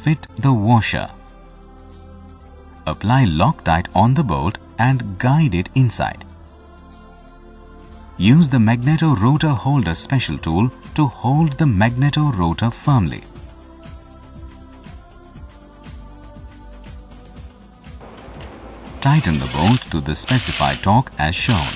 Speaker 1: Fit the washer. Apply Loctite on the bolt and guide it inside. Use the Magneto rotor holder special tool to hold the Magneto rotor firmly. Tighten the bolt to the specified torque as shown.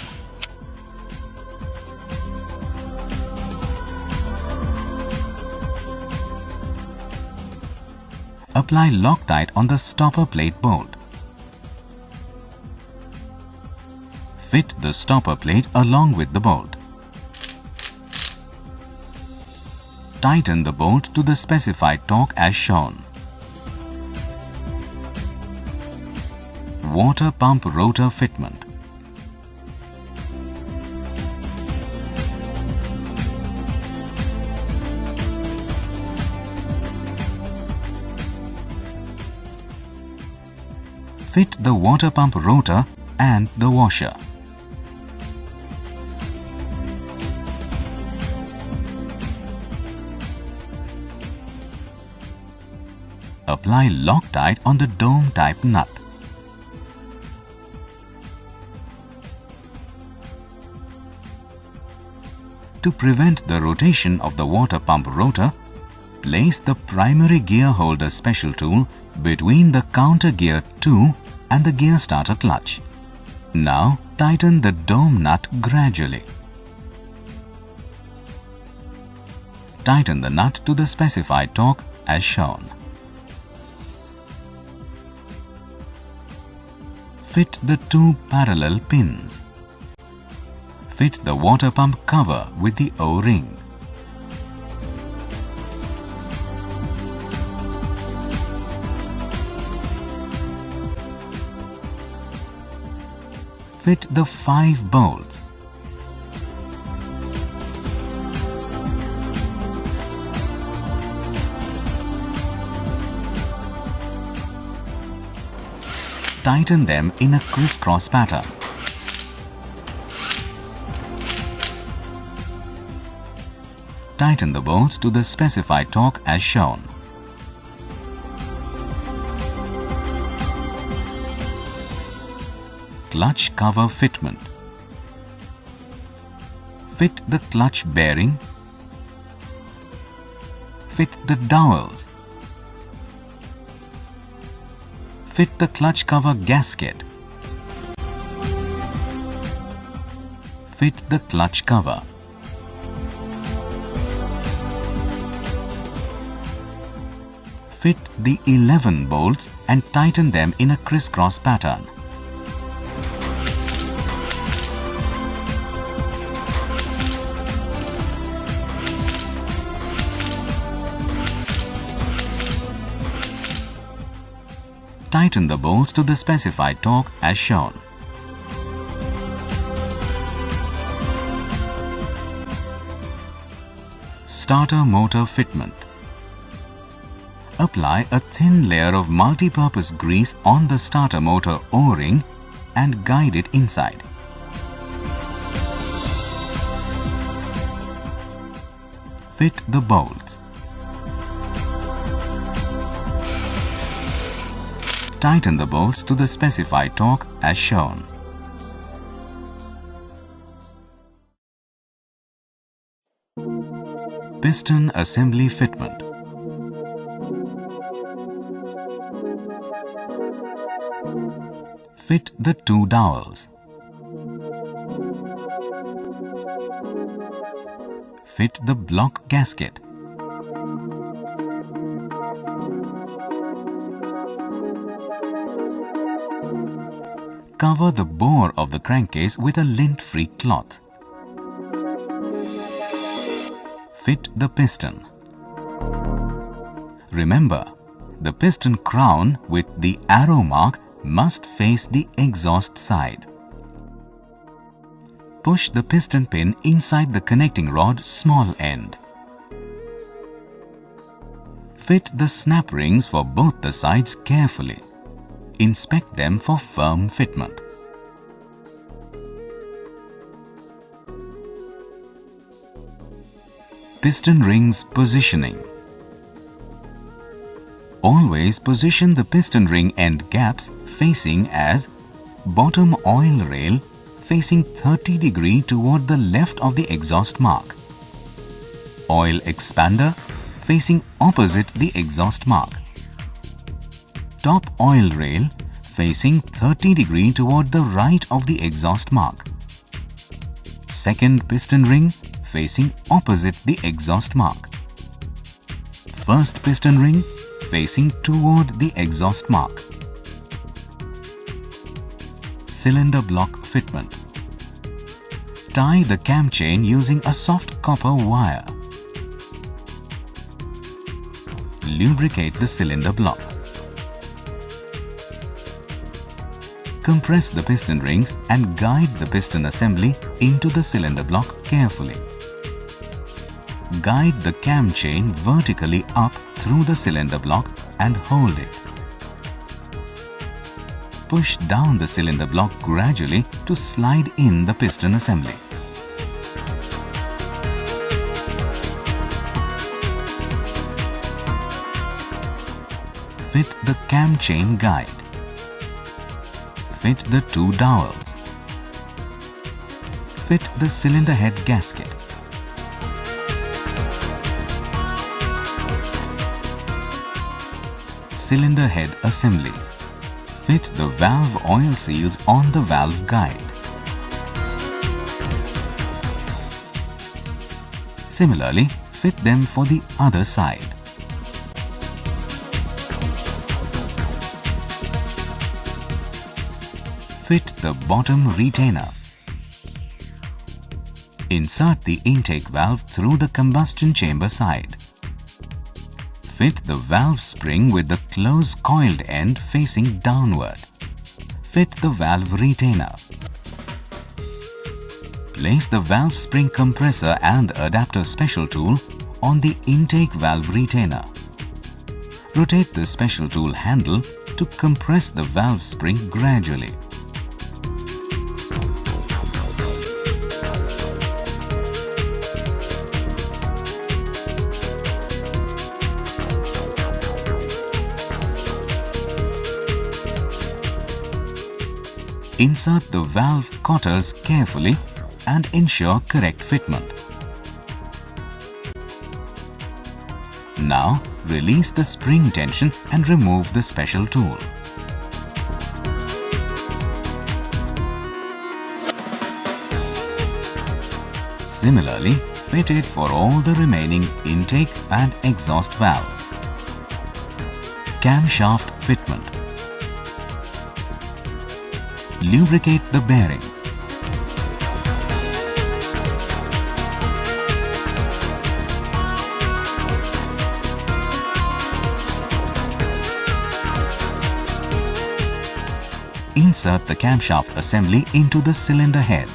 Speaker 1: Apply Loctite on the stopper plate bolt. Fit the stopper plate along with the bolt. Tighten the bolt to the specified torque as shown. Water pump rotor fitment. Fit the water pump rotor and the washer. Apply Loctite on the dome type nut. To prevent the rotation of the water pump rotor, place the primary gear holder special tool between the counter gear 2 and the gear starter clutch. Now tighten the dome nut gradually. Tighten the nut to the specified torque as shown. Fit the two parallel pins. Fit the water pump cover with the O-ring. Fit the 5 bolts. Tighten them in a crisscross pattern. Tighten the bolts to the specified torque as shown. Clutch cover fitment. Fit the clutch bearing. Fit the dowels. Fit the clutch cover gasket. Fit the clutch cover. Fit the 11 bolts and tighten them in a crisscross pattern. Tighten the bolts to the specified torque as shown. Starter motor fitment. Apply a thin layer of multi-purpose grease on the starter motor O-ring and guide it inside. Fit the bolts. Tighten the bolts to the specified torque as shown. Piston assembly fitment. Fit the 2 dowels. Fit the block gasket. Cover the bore of the crankcase with a lint-free cloth. Fit the piston. Remember, the piston crown with the arrow mark must face the exhaust side. Push the piston pin inside the connecting rod small end. Fit the snap rings for both the sides carefully. Inspect them for firm fitment. Piston rings positioning. Always position the piston ring end gaps facing as bottom oil rail facing 30 degree toward the left of the exhaust mark. Oil expander facing opposite the exhaust mark. Top oil rail facing 30 degree toward the right of the exhaust mark. Second piston ring facing opposite the exhaust mark. First piston ring facing toward the exhaust mark. Cylinder block fitment. Tie the cam chain using a soft copper wire. Lubricate the cylinder block. Compress the piston rings and guide the piston assembly into the cylinder block carefully. Guide the cam chain vertically up through the cylinder block and hold it. Push down the cylinder block gradually to slide in the piston assembly. Fit the cam chain guide. Fit the two dowels. Fit the cylinder head gasket. Cylinder head assembly. Fit the valve oil seals on the valve guide. Similarly, fit them for the other side. Fit the bottom retainer. Insert the intake valve through the combustion chamber side. Fit the valve spring with the close coiled end facing downward. Fit the valve retainer. Place the valve spring compressor and adapter special tool on the intake valve retainer. Rotate the special tool handle to compress the valve spring gradually. Insert the valve cotters carefully and ensure correct fitment. Now, release the spring tension and remove the special tool. Similarly, fit it for all the remaining intake and exhaust valves. Camshaft fitment. Lubricate the bearing. Insert the camshaft assembly into the cylinder head.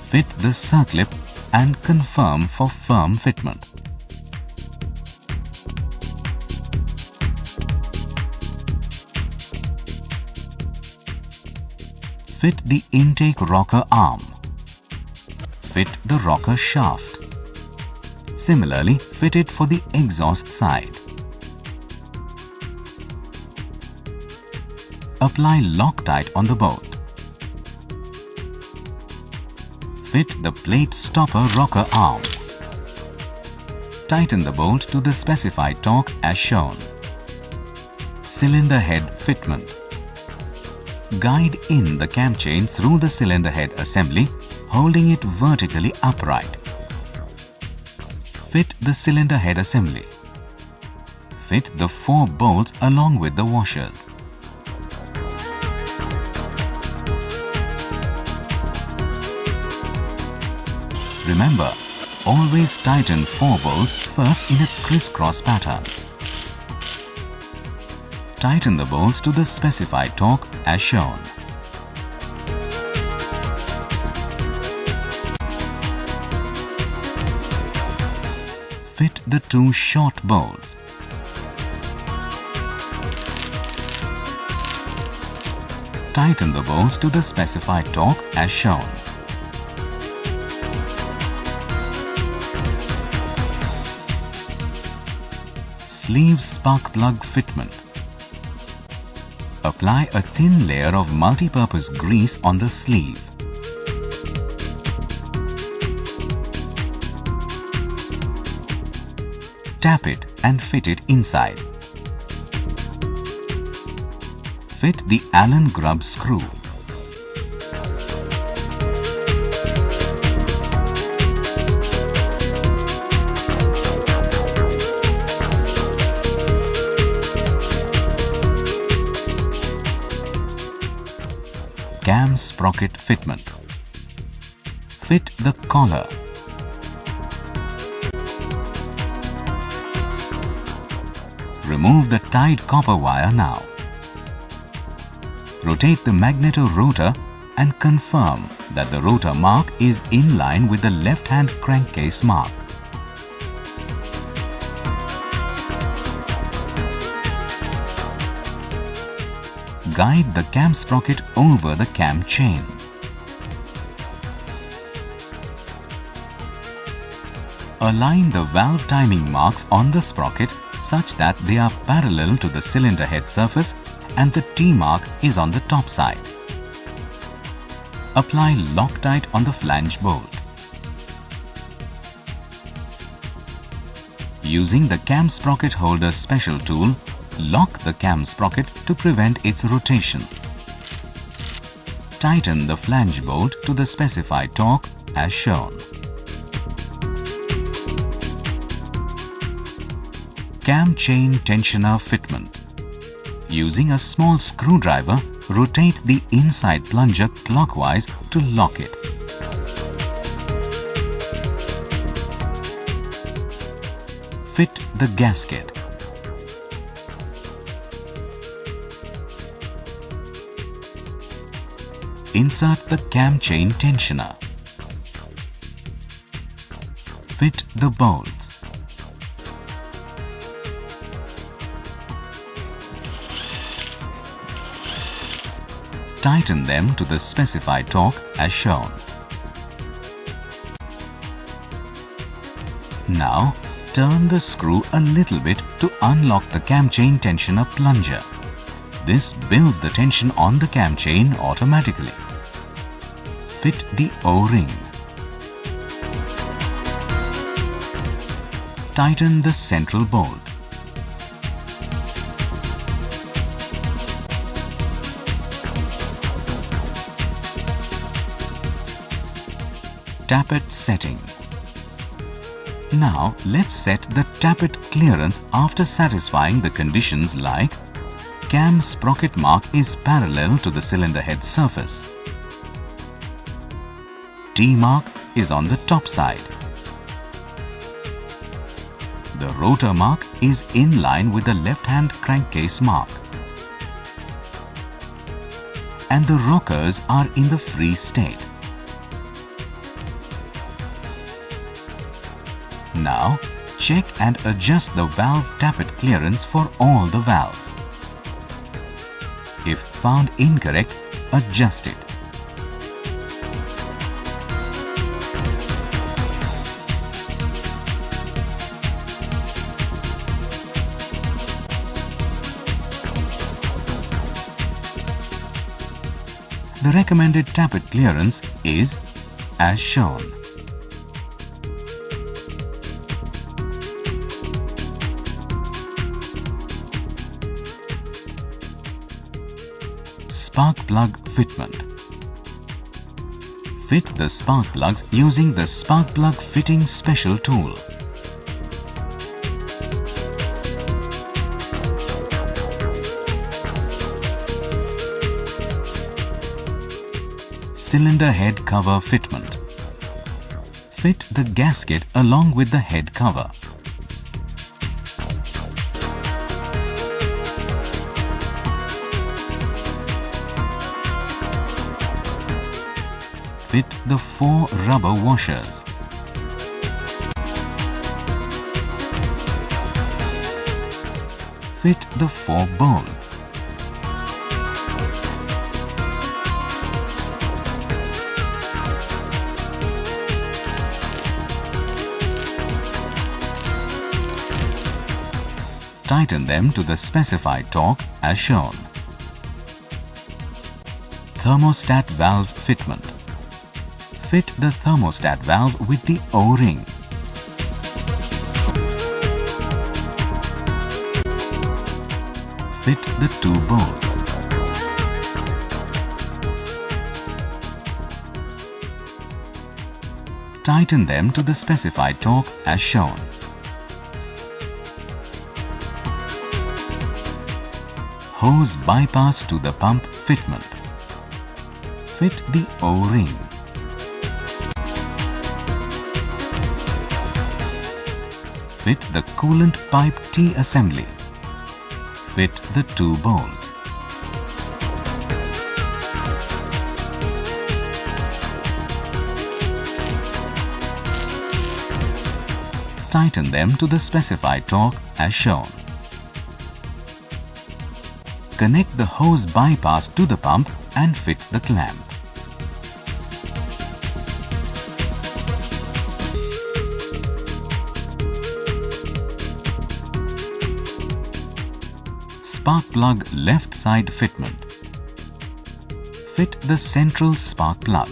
Speaker 1: Fit the circlip and confirm for firm fitment. Fit the intake rocker arm. Fit the rocker shaft. Similarly, fit it for the exhaust side. Apply Loctite on the bolt. Fit the plate stopper rocker arm. Tighten the bolt to the specified torque as shown. Cylinder head fitment. Guide in the cam chain through the cylinder head assembly, holding it vertically upright. Fit the cylinder head assembly. Fit the 4 bolts along with the washers. Remember, always tighten 4 bolts first in a crisscross pattern. Tighten the bolts to the specified torque as shown. Fit the two short bolts. Tighten the bolts to the specified torque as shown. Sleeve spark plug fitment. Apply a thin layer of multi-purpose grease on the sleeve. Tap it and fit it inside. Fit the Allen grub screw. Cam sprocket fitment. Fit the collar. Remove the tied copper wire now. Rotate the magneto rotor and confirm that the rotor mark is in line with the left-hand crankcase mark. Guide the cam sprocket over the cam chain. Align the valve timing marks on the sprocket such that they are parallel to the cylinder head surface and the T mark is on the top side. Apply Loctite on the flange bolt. Using the cam sprocket holder special tool, lock the cam sprocket to prevent its rotation. Tighten the flange bolt to the specified torque as shown. Cam chain tensioner fitment. Using a small screwdriver, rotate the inside plunger clockwise to lock it. Fit the gasket. Insert the cam chain tensioner. Fit the bolts. Tighten them to the specified torque as shown. Now, turn the screw a little bit to unlock the cam chain tensioner plunger. This builds the tension on the cam chain automatically. Fit the O-ring. Tighten the central bolt. Tappet setting. Now let's set the tappet clearance after satisfying the conditions like cam sprocket mark is parallel to the cylinder head surface. T mark is on the top side. The rotor mark is in line with the left-hand crankcase mark. And the rockers are in the free state. Now, check and adjust the valve tappet clearance for all the valves. If found incorrect, adjust it. The recommended tappet clearance is as shown. Spark plug fitment. Fit the spark plugs using the spark plug fitting special tool. Cylinder head cover fitment. Fit the gasket along with the head cover. Fit the 4 rubber washers. Fit the 4 bolts. Tighten them to the specified torque as shown. Thermostat valve fitment. Fit the thermostat valve with the O-ring. Fit the 2 bolts. Tighten them to the specified torque as shown. Hose bypass to the pump fitment. Fit the O-ring. Fit the coolant pipe T assembly. Fit the 2 bolts. Tighten them to the specified torque as shown. Connect the hose bypass to the pump and fit the clamp. Spark plug left side fitment. Fit the central spark plug.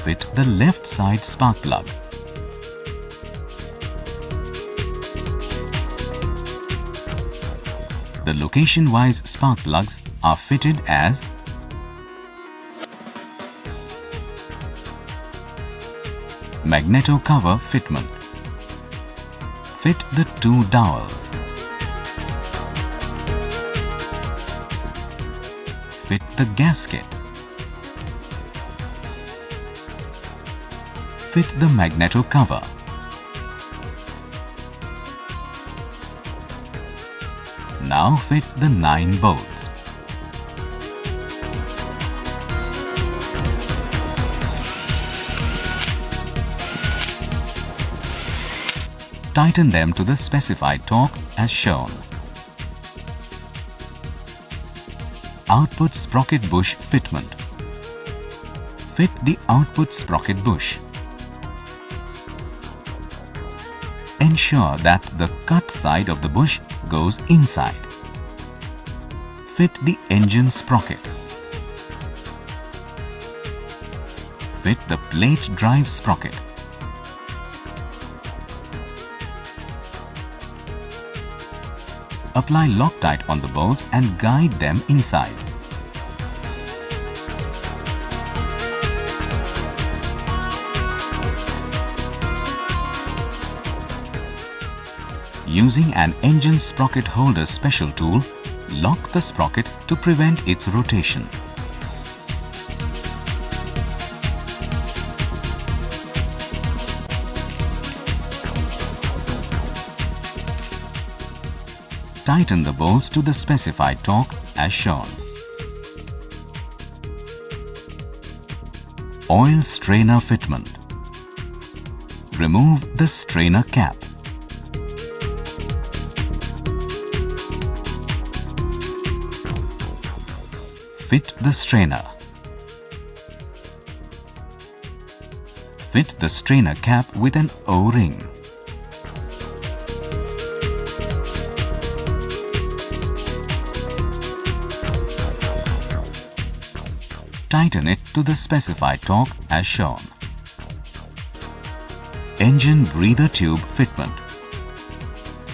Speaker 1: Fit the left side spark plug. The location-wise spark plugs are fitted as Magneto cover fitment. Fit the 2 dowels. Fit the gasket. Fit the Magneto cover. Now fit the 9 bolts. Tighten them to the specified torque as shown. Output sprocket bush fitment. Fit the output sprocket bush. Ensure that the cut side of the bush goes inside. Fit the engine sprocket. Fit the plate drive sprocket. Apply Loctite on the bolts and guide them inside. Using an engine sprocket holder special tool, lock the sprocket to prevent its rotation. Tighten the bolts to the specified torque as shown. Oil strainer fitment. Remove the strainer cap. Fit the strainer. Fit the strainer cap with an O-ring. Tighten it to the specified torque as shown. Engine breather tube fitment.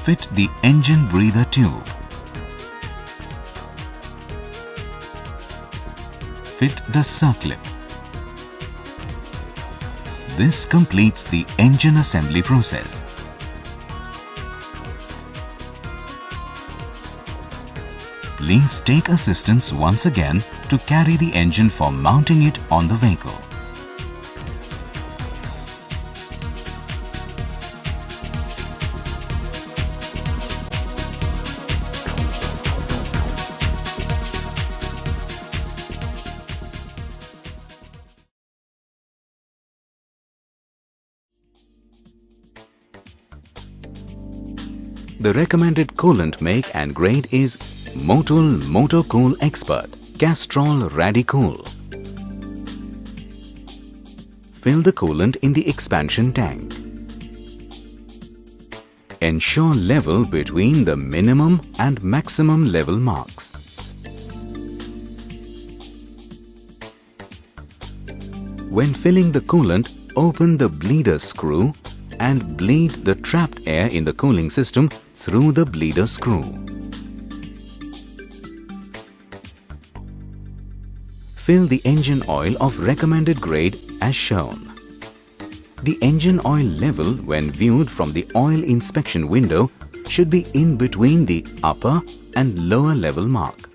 Speaker 1: Fit the engine breather tube. Fit the circlip. This completes the engine assembly process. Please take assistance once again to carry the engine for mounting it on the vehicle. The recommended coolant make and grade is Motul Motocool Expert Castrol Radicool. Fill the coolant in the expansion tank. Ensure level between the minimum and maximum level marks. When filling the coolant, open the bleeder screw and bleed the trapped air in the cooling system through the bleeder screw. Fill the engine oil of recommended grade as shown. The engine oil level when viewed from the oil inspection window should be in between the upper and lower level mark.